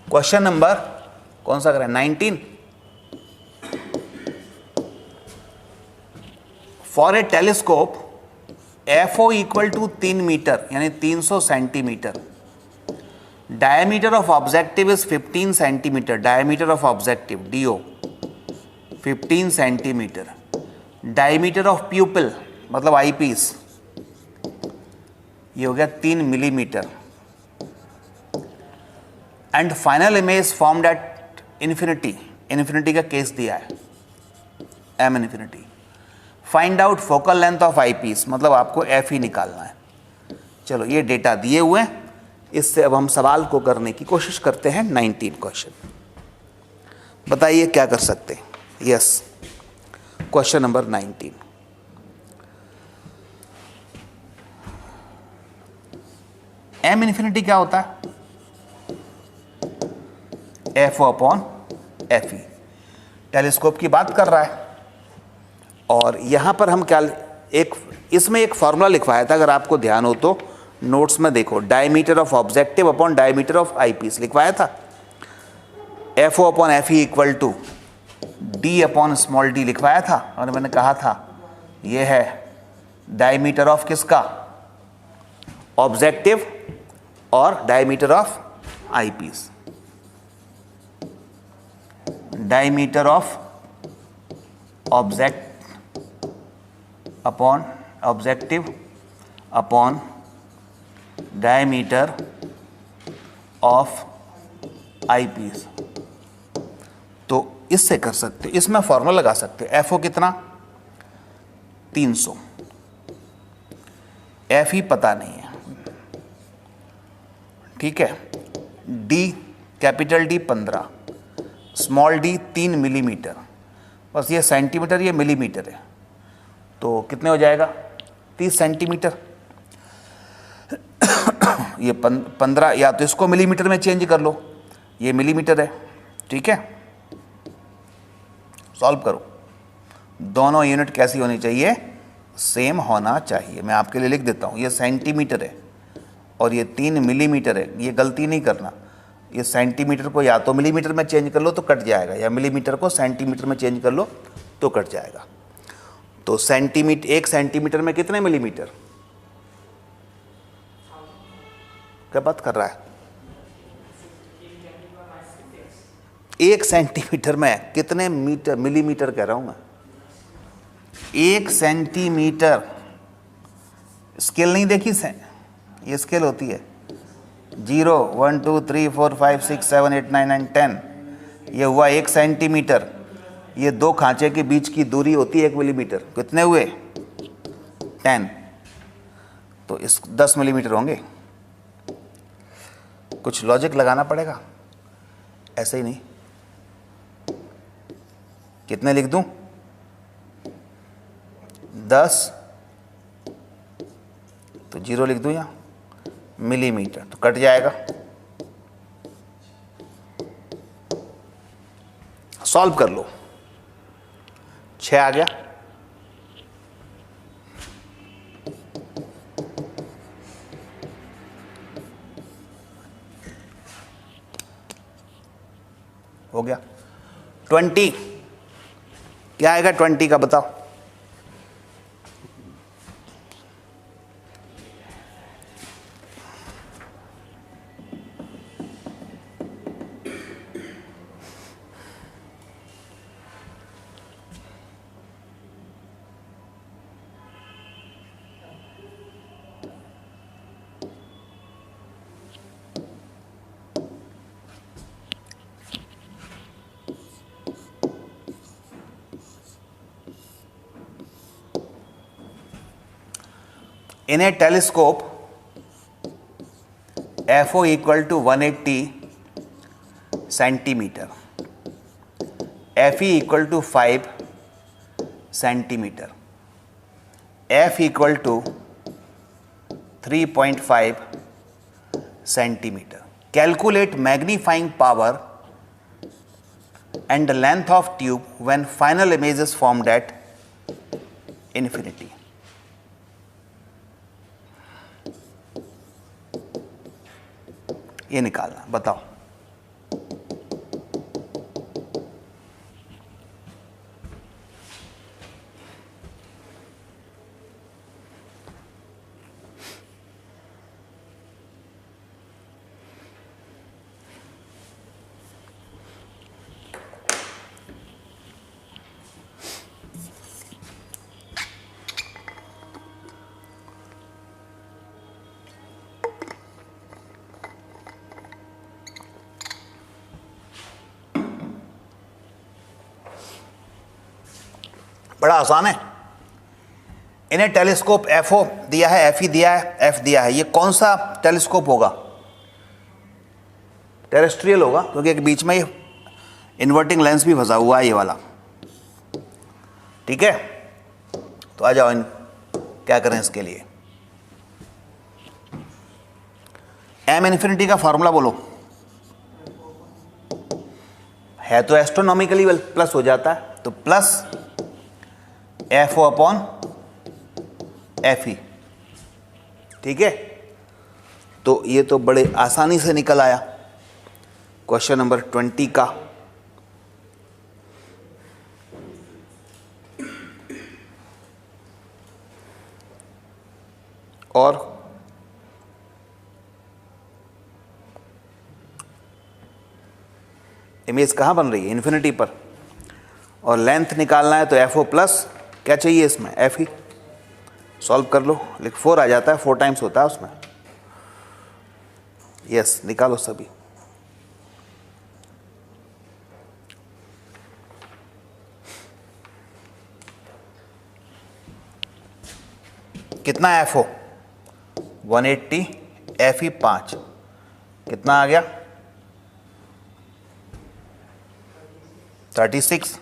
क्वेश्चन नंबर कौन सा करें, 19। For a telescope FO = 3 metre यानी 300 centimetre, diameter of objective is 15 centimetre, diameter of objective DO 15 centimetre, diameter of pupil मतलब आईपीस ये हो गया 3 millimetre, and final image formed at infinity का केस दिया है M infinity. Find out focal length of eyepiece, मतलब आपको FE निकालना है। चलो ये डेटा दिए हुए हैं, इससे अब हम सवाल को करने की कोशिश करते हैं। 19 क्वेश्चन, बताइए क्या कर सकते हैं। Yes, question number 19। M infinity क्या होता है, FO/FE, टेलीस्कोप की बात कर रहा है। और यहां पर हम क्या इसमें एक फॉर्मूला लिखवाया था, अगर आपको ध्यान हो तो नोट्स में देखो, diameter of objective upon diameter of eyepiece लिखवाया था। FO/FE = D/d लिखवाया था, और मैंने कहा था ये है डायमीटर ऑफ किसका, ऑब्जेक्टिव और diameter of eyepiece, diameter of object upon objective upon diameter of eyepiece. तो इससे कर सकते, इसमें फॉर्मूला लगा सकते, एफओ कितना 300, एफ ही पता नहीं है, ठीक है। D capital D 15, small D 3 millimetre, बस ये सेंटीमीटर ये मिलीमीटर है, तो कितने हो जाएगा 30 सेंटीमीटर। ये 15, या तो इसको मिलीमीटर में चेंज कर लो, ये मिलीमीटर है, ठीक है। सॉल्व करो, दोनों यूनिट कैसी होनी चाहिए, सेम होना चाहिए। मैं आपके लिए लिख देता हूँ, ये सेंटीमीटर है और ये 3 मिलीमीटर है, ये गलती नहीं करना। ये सेंटीमीटर को या तो मिलीमीटर में चेंज कर लो तो कट जाएगा, या मिलीमीटर को सेंटीमीटर में चेंज कर लो तो कट जाएगा। तो सेंटीमीटर, 1 सेंटीमीटर में कितने मिलीमीटर, क्या बात कर रहा है, 1 सेंटीमीटर में कितने मीटर, मिलीमीटर कह रहा हूं मैं, 1 सेंटीमीटर। स्केल नहीं देखी से, ये स्केल होती है 0 1 2 3 4 5 6 7 8 9 9 10, ये हुआ 1 सेंटीमीटर। ये 2 खांचे के बीच की दूरी होती है 1 मिलीमीटर, कितने हुए 10, तो इस 10 मिलीमीटर होंगे। कुछ लॉजिक लगाना पड़ेगा, ऐसे ही नहीं। कितने लिख दूं, 10, तो 0 लिख दूं या मिलीमीटर, तो कट जाएगा। सॉल्व कर लो, 6 आ गया। हो गया। 20 क्या आएगा 20 का बताओ, in a telescope FO equal to 180 centimeter, FE equal to 5 centimeter, F equal to 3.5 centimeter. Calculate magnifying power and the length of tube when final image is formed at infinity. ये निकालना, बताओ। बड़ा आसान है। इन्हें टेलीस्कोप एफओ दिया है, F E दिया है, एफ दिया है। ये कौन सा टेलीस्कोप होगा, टेरेस्ट्रियल होगा, क्योंकि एक बीच में ये इन्वर्टिंग लेंस भी फंसा हुआ है, ये वाला, ठीक है। तो आ जाओ, क्या करें इसके लिए, एम इन्फिनिटी का फॉर्मूला बोलो। है तो एस्ट्रोनॉमिकली प्लस हो जाता है, तो plus F O upon F E, ठीक है। तो ये तो बड़े आसानी से निकल आया क्वेश्चन नंबर 20 का। और इमेज कहाँ बन रही है, इन्फिनिटी पर, और लेंथ निकालना है तो FO प्लस क्या चाहिए इसमें, FE। सॉल्व कर लो, लेकिन 4 आ जाता है, 4 टाइम्स होता है उसमें। यस, निकालो सभी। कितना FO 180, FE 5, कितना आ गया 36।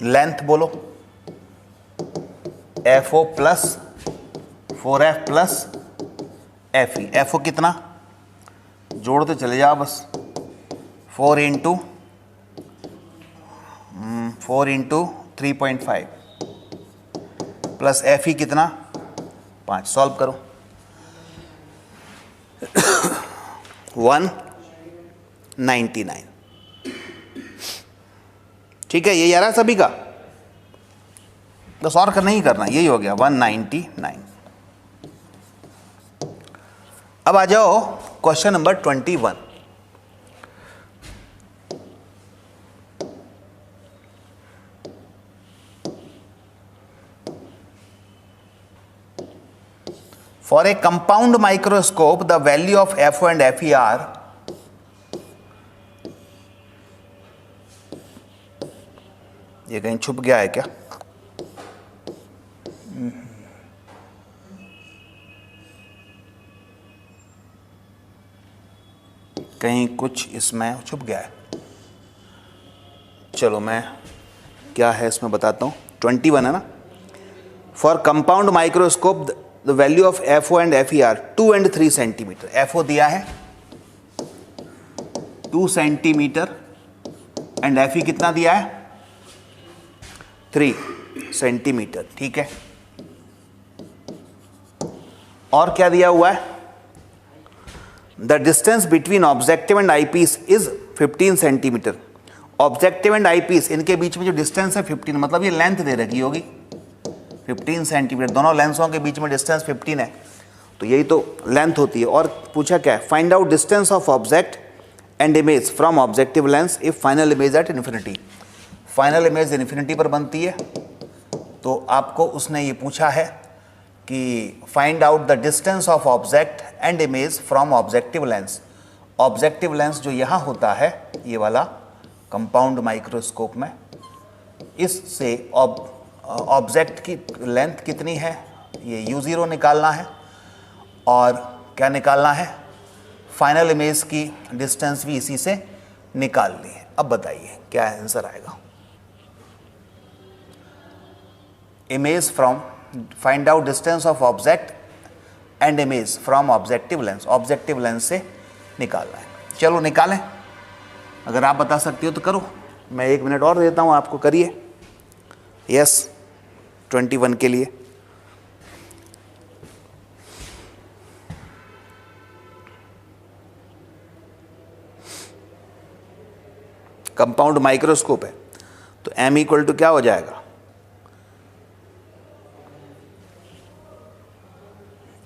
लेंथ बोलो, FO plus 4F plus FE। FO कितना, जोड़ते चले जाओ बस, 4 इंटू 3.5 प्लस FE कितना 5। सॉल्व करो, 199। ठीक है, यही आ रहा है सभी का, बस और नहीं करना, यही हो गया 199। अब आ जाओ question number 21। For a compound microscope, the value of FO and FE are ये कहीं छुप गया है क्या, कहीं कुछ इसमें छुप गया है। चलो मैं क्या है इसमें बताता हूँ, 21 है ना। For compound microscope the value of FO and FE are 2 and 3 centimetre. FO दिया है 2 सेंटीमीटर एंड FE कितना दिया है 3 सेंटीमीटर। ठीक है, और क्या दिया हुआ है, the distance between objective and eyepiece is 15 centimetre. Objective and eyepiece इनके बीच में जो डिस्टेंस है 15, मतलब ये लेंथ दे रखी होगी 15 सेंटीमीटर, दोनों लेंसों के बीच में डिस्टेंस 15 है, तो यही तो लेंथ होती है। और पूछा क्या है, find out distance of object and image from objective lens if final image at infinity. Final image infinity पर बनती है, तो आपको उसने ये पूछा है कि find out the distance of object and image from objective lens. Objective lens जो यहाँ होता है, ये वाला कंपाउंड माइक्रोस्कोप में, इससे ऑब्जेक्ट की लेंथ कितनी है, ये U0 निकालना है, और क्या निकालना है, फाइनल इमेज की डिस्टेंस भी इसी से निकालनी है। अब बताइए क्या आंसर आएगा। Image from, find out distance of object and image from objective lens, objective lens से निकालना है। चलो निकालें, अगर आप बता सकते हो तो करो, मैं 1 मिनट और देता हूं आपको, करिए। यस, 21 के लिए कंपाउंड माइक्रोस्कोप है, तो M इक्वल टू क्या हो जाएगा,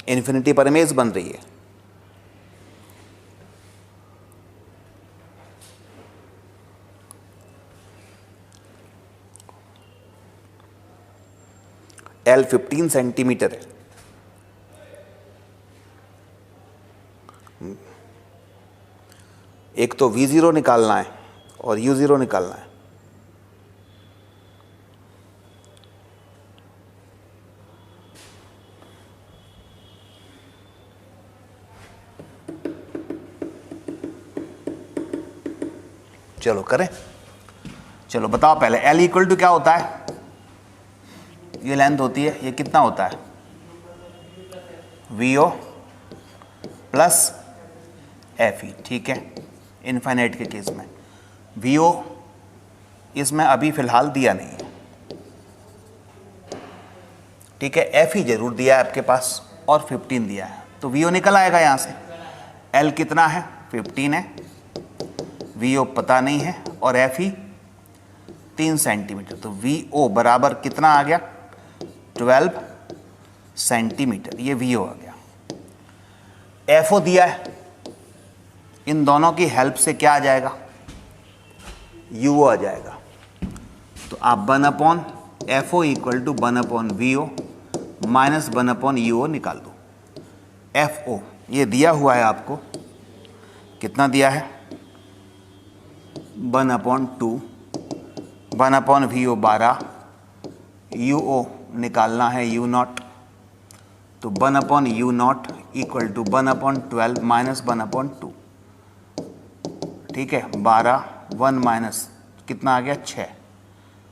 इन्फिनिटी पर इमेज बन रही है, L 15 सेंटीमीटर है, एक तो V0 निकालना है और U0 निकालना है। चलो करें, चलो बताओ पहले, L इक्वल टू क्या होता है, ये लेंथ होती है, ये कितना होता है VO प्लस FE। ठीक है, इनफाइनाइट के केस में VO इसमें अभी फिलहाल दिया नहीं है, ठीक है, FE जरूर दिया है आपके पास और 15 दिया है, तो VO निकल आएगा यहाँ से। L कितना है 15 है, VO पता नहीं है, और FE 3 सेंटीमीटर, तो VO बराबर कितना आ गया 12 सेंटीमीटर, ये VO आ गया। FO दिया है इन दोनों की हेल्प से क्या आ जाएगा, यू आ जाएगा। तो आप 1 FO equal to 1 VO minus 1 UO निकाल दो। FO ये दिया हुआ है आपको, कितना दिया है, 1/2, 1 VO 12, UO निकालना है U0, तो 1/U0 इक्वल टू 1/12 माइनस 1/2, ठीक है, 12, 1 माइनस कितना आ गया 6,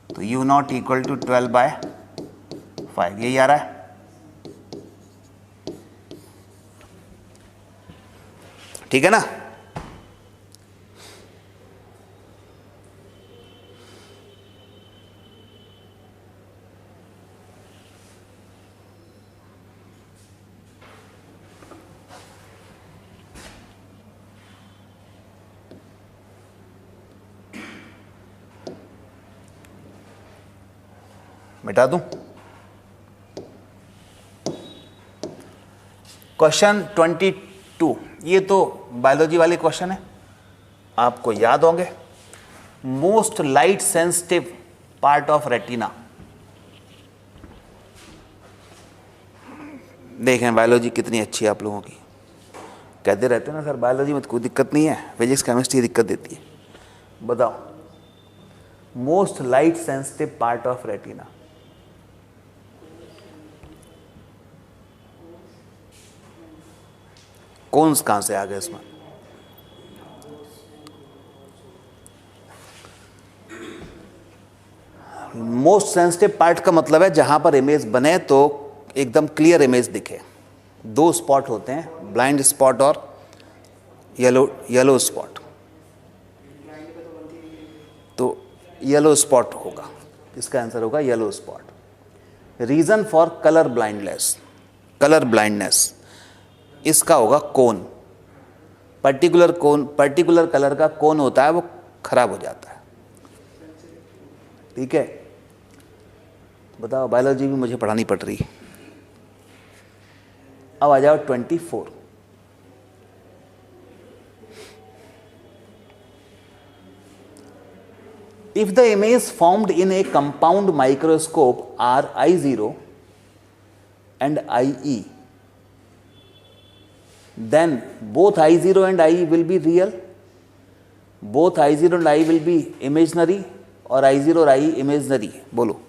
तो U0 इक्वल टू 12/5, यही आ रहा है। ठीक है ना। मिटा दूं। क्वेश्चन 22, ये तो बायोलॉजी वाले क्वेश्चन है, आपको याद होंगे। Most light sensitive part of retina. देखें बायोलॉजी कितनी अच्छी है आप लोगों की। कहते रहते हैं ना सर बायोलॉजी में कोई दिक्कत नहीं है, फिजिक्स केमिस्ट्री दिक्कत देती है। बताओ, most light sensitive part of retina. कौन कहां से आ गए इसमें? मोस्ट सेंसिटिव पार्ट का मतलब है जहां पर इमेज बने तो एकदम क्लियर इमेज दिखे। दो स्पॉट होते हैं, ब्लाइंड स्पॉट और येलो स्पॉट। तो येलो स्पॉट होगा, इसका आंसर होगा yellow spot. Reason for colour blindness इसका होगा कोन। पर्टिकुलर कलर का कोन होता है वो खराब हो जाता है। ठीक है, बताओ बायोलॉजी भी मुझे पढ़ानी पड़ रही है। अब आ जाओ 24। If the image formed in a compound microscope are I0 and IE, then both I0 and I will be real, both I0 and I will be imaginary, और I0 और I imaginary। बोलो,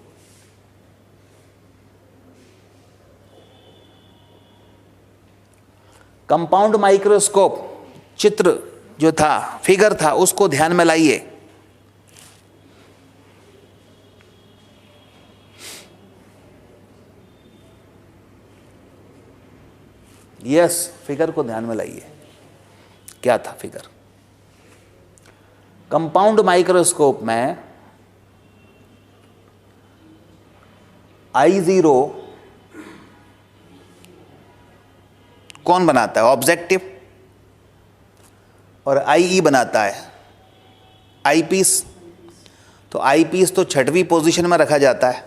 कंपाउंड माइक्रोस्कोप चित्र जो था, figure था, उसको ध्यान में लाइए। यस, फिगर को ध्यान में लाइए। क्या था फिगर? कंपाउंड माइक्रोस्कोप में I0 कौन बनाता है? ऑब्जेक्टिव। और IE बनाता है आईपीस। तो आईपीस तो 6वीं पोजीशन में रखा जाता है,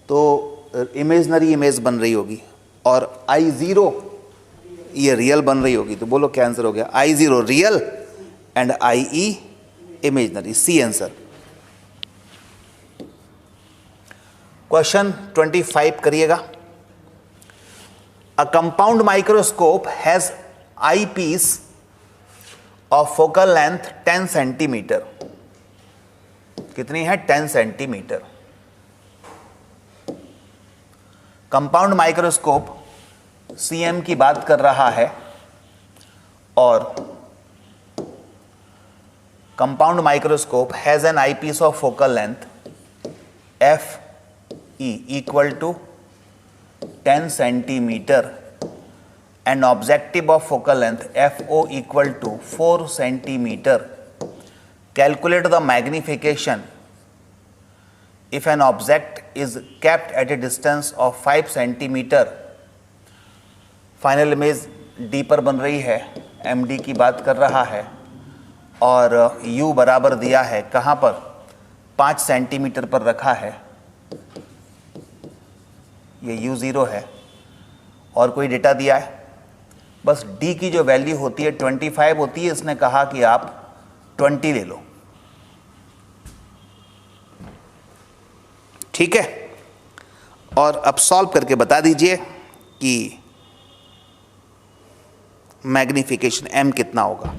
तो इमेजनरी इमेज बन रही होगी, और I0 ये रियल बन रही होगी। तो बोलो क्या आंसर हो गया? I0 real and IE imaginary. C answer. Question 25 करिएगा। A compound microscope has eyepiece of focal length 10 centimetre. कितनी है? 10 सेंटीमीटर। कंपाउंड माइक्रोस्कोप CM की बात कर रहा है, और compound microscope has an eyepiece of focal length FE equal to 10 centimetre and objective of focal length FO equal to 4 centimetre. Calculate the magnification if an object is kept at a distance of 5 centimetre. Final image D पर बन रही है, MD की बात कर रहा है, और U बराबर दिया है कहाँ पर? 5 सेंटीमीटर पर रखा है। ये U0 है, और कोई डेटा दिया है बस d की जो वैल्यू होती है 25 होती है, इसने कहा कि आप 20 ले लो, ठीक है। और अब सॉल्व करके बता दीजिए कि मैग्निफिकेशन m कितना होगा।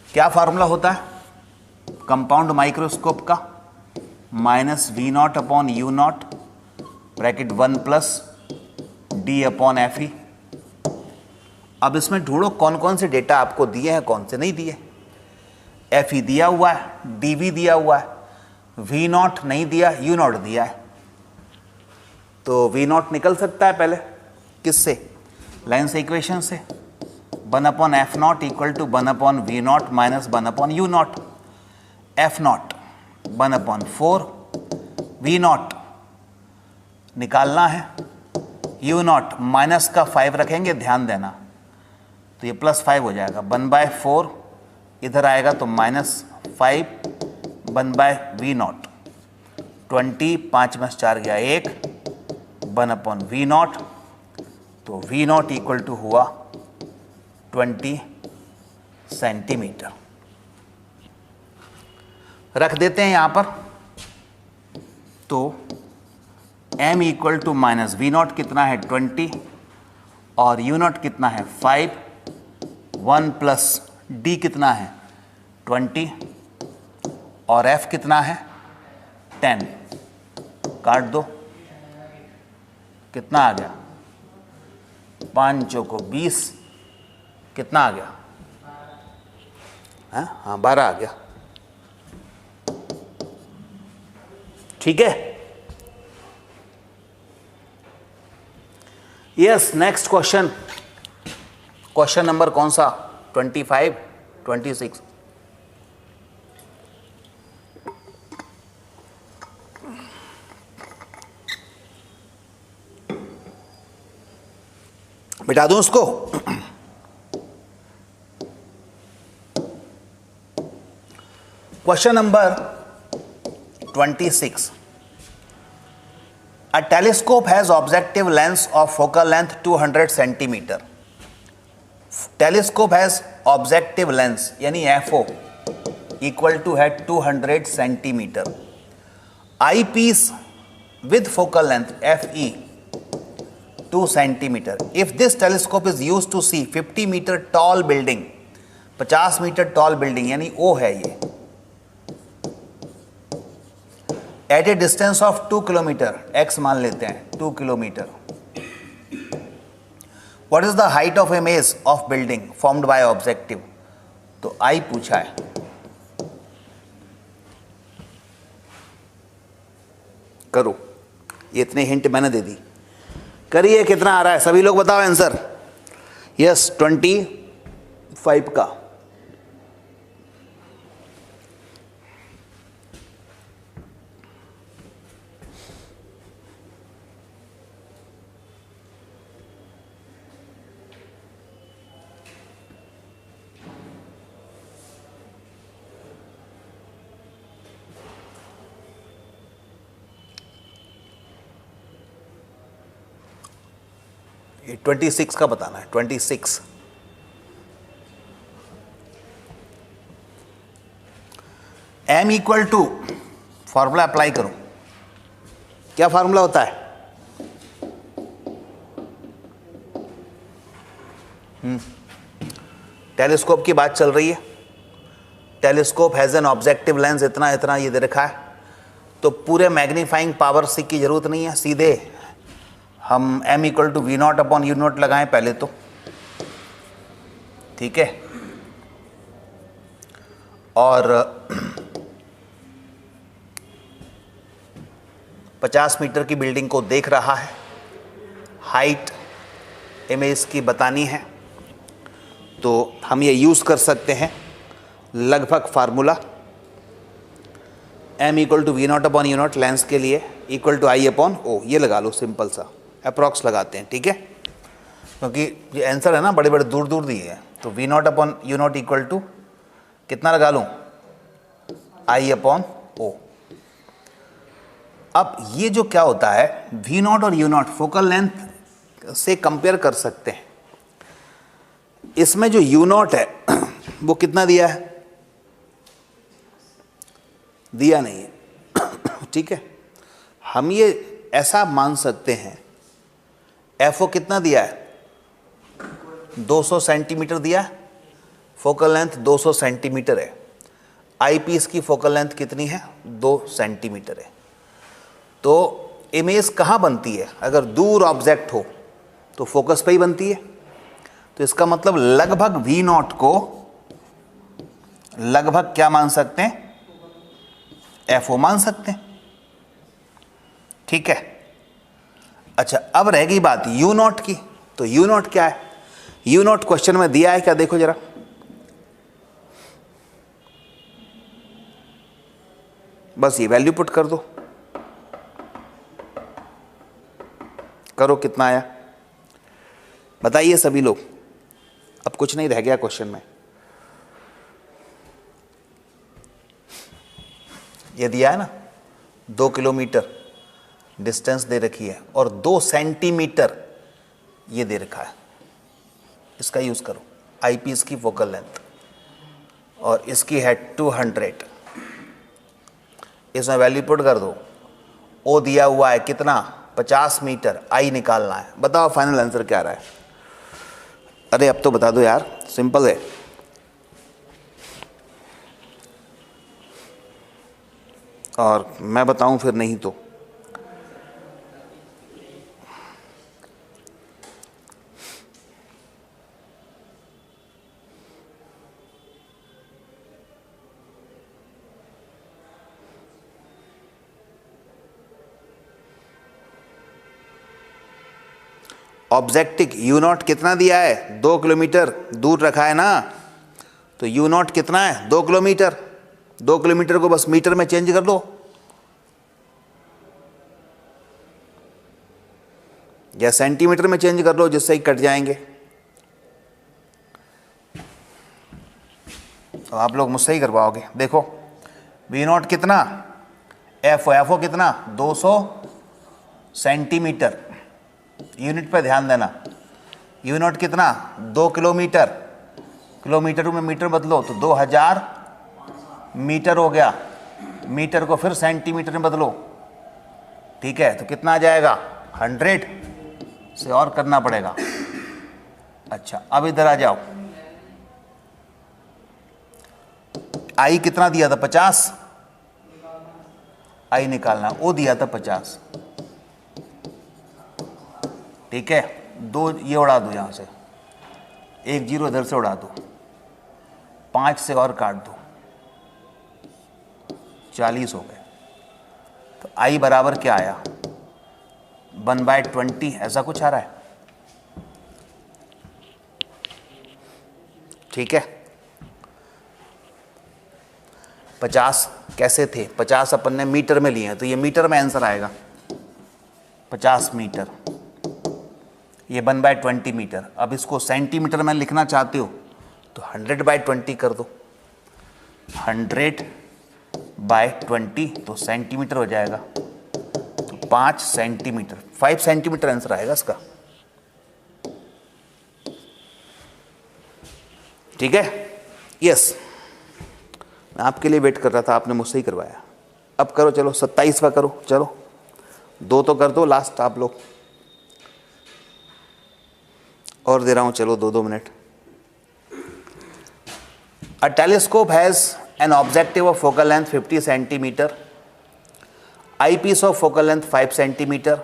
क्या फार्मूला होता है कंपाउंड माइक्रोस्कोप का? -V0 upon U0 bracket 1 plus D upon FE। अब इसमें ढूंढो कौन कौन से डेटा आपको दिए हैं, कौन से नहीं दिए। FE दिया हुआ है, DV दिया हुआ है, V0 नहीं दिया, U0 दिया है। तो V0 निकल सकता है पहले किससे? लेंस इक्वेशन से। 1 upon F0 equal to 1 upon V0 minus 1 upon U0। F0 1 upon 4, V0 निकालना है, U0 माइनस का 5 रखेंगे, ध्यान देना, तो ये +5 हो जाएगा। 1/4 इधर आएगा तो -5, 1/V0 20, 5 में 4 गया 1, 1 अपॉन V0, तो V0 इक्वल टू हुआ 20 सेंटीमीटर। रख देते हैं यहाँ पर, तो m इक्वल टू -V0 कितना है 20 और U0 कितना है 5, 1 प्लस D कितना है 20 और F कितना है 10। काट दो, कितना आ गया? 5 चौको 20, कितना आ गया? हाँ 12 आ गया, ठीक है। Yes, next question. Question number कौन सा? 25, 26। मिटा दूं उसको? Question number 26. A telescope has objective length of focal length 200 centimeter. Telescope has objective length यानी FO equal to है 200 centimeter. Eyepiece with focal length FE 2 centimeter. If this telescope is used to see 50 meter tall building, 50 metre tall building यानी O है ये, at a distance of 2 kilometre, x मान लेते हैं 2 kilometre, what is the height of image of building formed by objective? तो I पूछा है। करो, ये इतने हिंट मैंने दे दी, करिए। कितना आ रहा है सभी लोग बताओ आंसर। यस 25 का। ये 26 का बताना है। 26 m equal to, formula apply करो। क्या फॉर्मूला होता है? टेलीस्कोप की बात चल रही है। Telescope has an objective lens इतना इतना ये दे रखा है, तो पूरे मैग्नीफाइंग पावर से की जरूरत नहीं है, सीधे हम m equal to V0 upon U0 लगाएं पहले तो, ठीक है। और 50 मीटर की बिल्डिंग को देख रहा है, हाइट इमेज की बतानी है, तो हम ये यूज़ कर सकते हैं लगभग formula m equal to V0 upon U0 lens के लिए equal to I upon O। ये लगा लो, सिंपल सा अप्रॉक्स लगाते हैं, ठीक है, क्योंकि ये आंसर है ना बड़े बड़े दूर दूर दिए हैं। तो V0 upon U0 equal to कितना लगा लूँ? I upon O। अब ये जो क्या होता है V0 और U0 फोकल लेंथ से कंपेयर कर सकते हैं। इसमें जो यू नॉट है वो कितना दिया है? दिया नहीं है। ठीक है, हम ये ऐसा मान सकते हैं एफओ कितना दिया है? 200 सेंटीमीटर दिया है, फोकल लेंथ 200 सेंटीमीटर है। आईपीस की फोकल लेंथ कितनी है? 2 सेंटीमीटर है। तो इमेज कहाँ बनती है? अगर दूर ऑब्जेक्ट हो तो फोकस पे ही बनती है। तो इसका मतलब लगभग वी नॉट को लगभग क्या मान सकते हैं? एफओ मान सकते हैं। ठीक है, अच्छा अब रह गई बात यू नॉट की। तो यू नॉट क्या है? यू नॉट क्वेश्चन में दिया है क्या? देखो जरा, बस ये वैल्यू पुट कर दो, करो कितना आया बताइए सभी लोग। अब कुछ नहीं रह गया क्वेश्चन में। ये दिया है ना 2 किलोमीटर डिस्टेंस दे रखी है और 2 सेंटीमीटर ये दे रखा है, इसका यूज करो। आईपीस की फोकल लेंथ और इसकी है 200, इसमें वैल्यू पुट कर दो। ओ दिया हुआ है कितना? 50 मीटर। आई निकालना है। बताओ फाइनल आंसर क्या रहा है? अरे अब तो बता दो यार, सिंपल है। और मैं बताऊं फिर नहीं तो? ऑब्जेक्टिव यू नॉट कितना दिया है? 2 किलोमीटर दूर रखा है ना, तो यू नॉट कितना है? 2 किलोमीटर। 2 किलोमीटर को बस मीटर में चेंज कर दो, या सेंटीमीटर में चेंज कर लो, जिससे ही कट जाएंगे। तो आप लोग मुझसे ही करवाओगे। देखो वी नॉट कितना? एफओ कितना? 200 सेंटीमीटर। यूनिट पे ध्यान देना। यू नॉट कितना? 2 किलोमीटर। किलोमीटर में मीटर बदलो तो 2000 मीटर हो गया। मीटर को फिर सेंटीमीटर में बदलो। ठीक है, तो कितना आ जाएगा? 100 से और करना पड़ेगा। अच्छा अब इधर आ जाओ। आई कितना दिया था? 50। आई निकालना। ओ दिया था 50। ठीक है, 2 ये उड़ा दो, यहां से 1 0 इधर से उड़ा दो, 5 से और काट दो, 40 हो गए। तो आई बराबर क्या आया? 1/20 ऐसा कुछ आ रहा है। ठीक है, 50 कैसे थे? 50 अपन ने मीटर में लिए हैं, तो ये मीटर में आंसर आएगा। 50 मीटर, ये 1/20 मीटर। अब इसको सेंटीमीटर में लिखना चाहते हो तो 100/20 कर दो। 100/20 तो सेंटीमीटर हो जाएगा। तो 5 सेंटीमीटर, 5 सेंटीमीटर आंसर आएगा इसका। ठीक है, यस। मैं आपके लिए वेट कर रहा था, आपने मुझसे ही करवाया। अब करो, चलो 27वां करो। चलो 2 तो कर दो लास्ट आप लोग, और दे रहा हूं, चलो 2-2 minute. A telescope has an objective of focal length 50 centimetre, eyepiece of focal length 5 centimetre.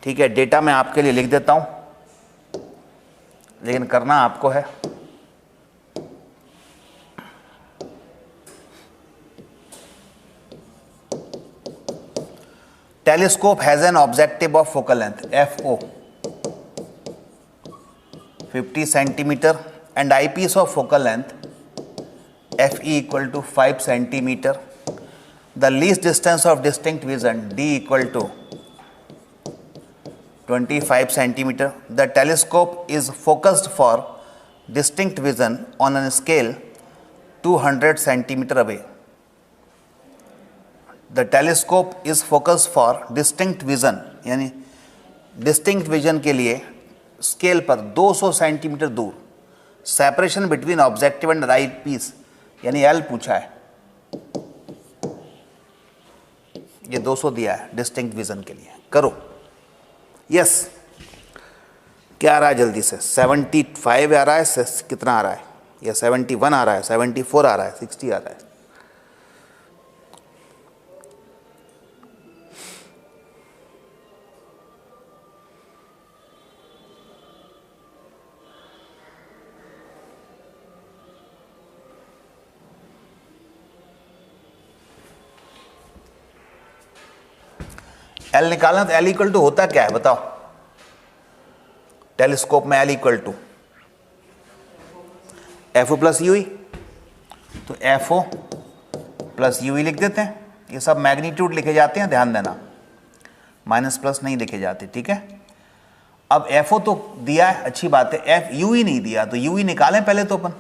ठीक है, डेटा मैं आपके लिए लिख देता हूं, लेकिन करना आपको है। Telescope has an objective of focal length FO 50 centimeter and eyepiece of focal length FE equal to 5 centimeter. The least distance of distinct vision D equal to 25 centimeter. The telescope is focused for distinct vision on a scale 200 centimeter away. The telescope is focused for distinct vision, यानी distinct vision के लिए scale पर 200 centimetre दूर, separation between objective and eyepiece यानी L पूछा है, ये 200 दिया है डिस्टिंक्ट विजन के लिए, करो। यस, क्या आ रहा है जल्दी से? 75 आ रहा है, कितना आ रहा है? या 71 आ रहा है, 74 आ रहा है, 60 आ रहा है? एल निकालना, तो एल इक्वल टू होता क्या है बताओ? टेलीस्कोप में L equal to F O plus UE, तो एफ ओ प्लस यूई लिख देते हैं। ये सब मैग्नीट्यूड लिखे जाते हैं, ध्यान देना, माइनस प्लस नहीं लिखे जाते, ठीक है। अब एफ ओ तो दिया है, अच्छी बात है, एफ यूई नहीं दिया, तो यूई निकालें पहले तो अपन।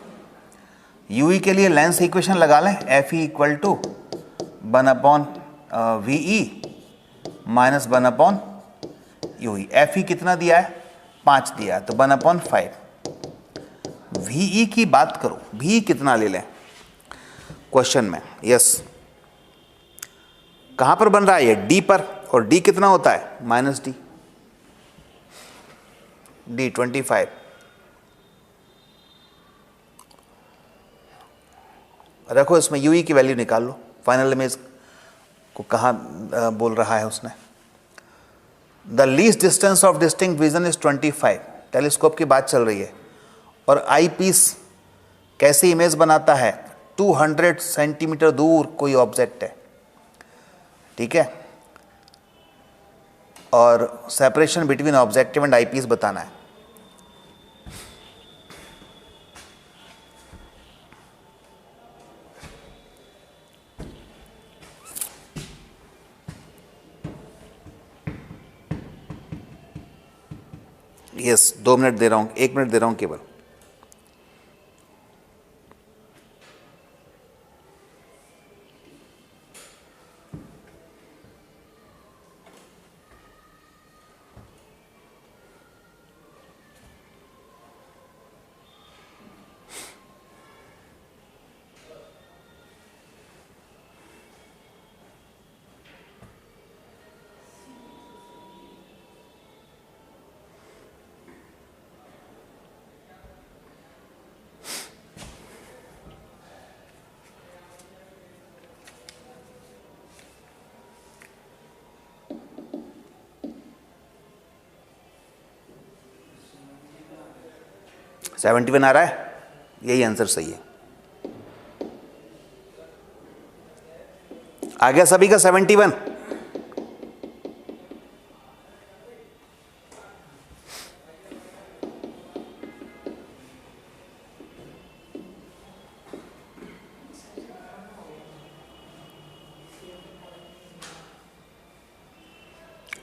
यूई के लिए लेंस इक्वेशन लगा लें, F E equal to 1/VE minus 1/यूई। एफ ई कितना दिया है? 5 दिया है, तो 1/5। VE की बात करो, VE कितना ले लें क्वेश्चन में? यस, कहां पर बन रहा है ये? डी पर, और डी कितना होता है? -D, D 25। रखो, इसमें यूई की वैल्यू निकाल लो। फाइनल में इसको कहाँ बोल रहा है उसने? The least distance of distinct vision is 25। Telescope की बात चल रही है, और आई पीस कैसी इमेज बनाता है? 200 सेंटीमीटर दूर कोई ऑब्जेक्ट है, ठीक है, और separation between objective and eyepiece बताना है। यस, 2 मिनट दे रहा हूं, 1 मिनट दे रहा हूं केवल। सेवेंटी 71 आ रहा है, यही आंसर सही है। आ गया सभी का 71?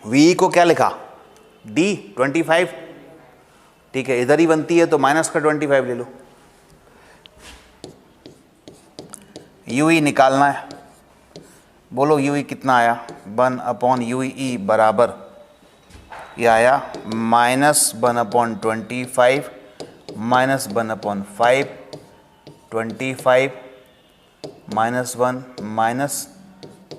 वी को क्या लिखा? डी 25, ठीक है, इधर ही बनती है तो माइनस का 25 ले लो। यूई निकालना है, बोलो यूई कितना आया? 1/यूई बराबर, ये आया -1/25 माइनस 1/5, 25 -1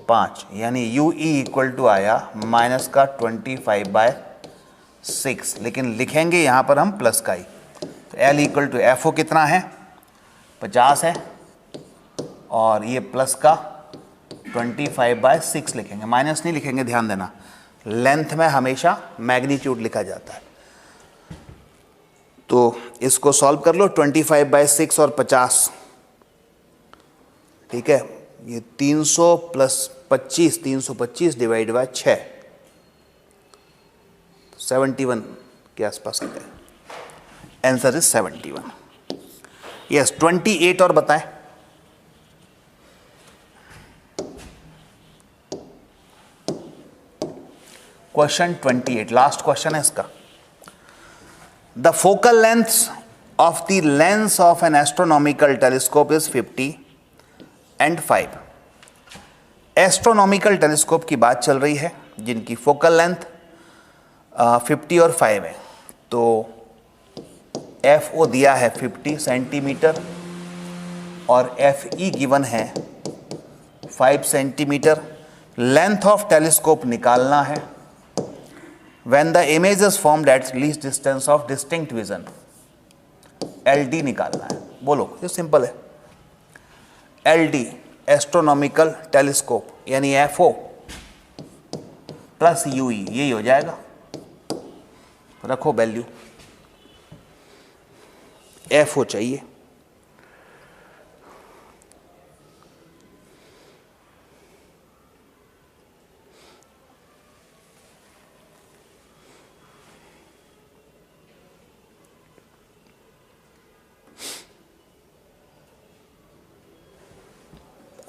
-5, यानी यूई इक्वल टू आया माइनस का 25/6, लेकिन लिखेंगे यहाँ पर हम प्लस का ही। तो L equal to F O कितना है? 50 है, और ये प्लस का 25/6 लिखेंगे, माइनस नहीं लिखेंगे, ध्यान देना, लेंथ में हमेशा मैग्नीट्यूड लिखा जाता है। तो इसको सॉल्व कर लो, 25/6 और 50, ठीक है, ये 300 + 25, 325 डिवाइड बाय 6, 71 के आसपास आ गए। Answer is 71। यस, 28 और बताएं। क्वेश्चन 28, लास्ट क्वेश्चन है इसका। The focal length of the lens of N astronomical telescope is 50 and 5। Astronomical telescope की बात चल रही है जिनकी फोकल लेंथ 50 और 5 है। तो FO दिया है 50 सेंटीमीटर और FE गिवन है 5 सेंटीमीटर। लेंथ ऑफ टेलीस्कोप निकालना है। When the image is formed at least distance of distinct vision, LD निकालना है। बोलो, ये सिंपल है। LD एस्ट्रोनॉमिकल टेलीस्कोप यानी FO प्लस UE, यही हो जाएगा। रखो वैल्यू, FO चाहिए।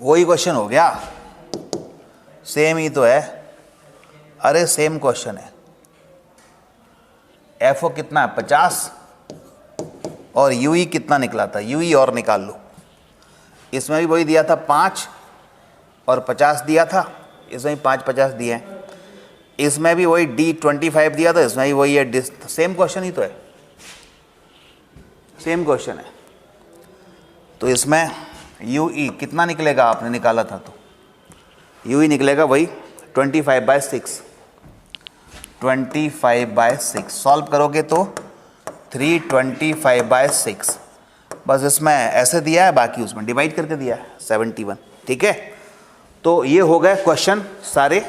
वही क्वेश्चन हो गया, सेम ही तो है। अरे सेम क्वेश्चन है। FO कितना है 50 और UE कितना निकला था, UE और निकाल लो। इसमें भी वही दिया था 5 और 50 दिया था, इसमें भी 5 50 दिए हैं। इसमें भी वही D25 दिया था, इसमें भी वही है। सेम क्वेश्चन ही तो है, सेम क्वेश्चन है। तो इसमें UE कितना निकलेगा, आपने निकाला था तो UE निकलेगा वही 25/6। 25/6 सॉल्व करोगे तो 325/6। बस इसमें ऐसे दिया है, बाकी उसमें डिवाइड करके दिया है 71। ठीक है, तो ये हो गए क्वेश्चन सारे।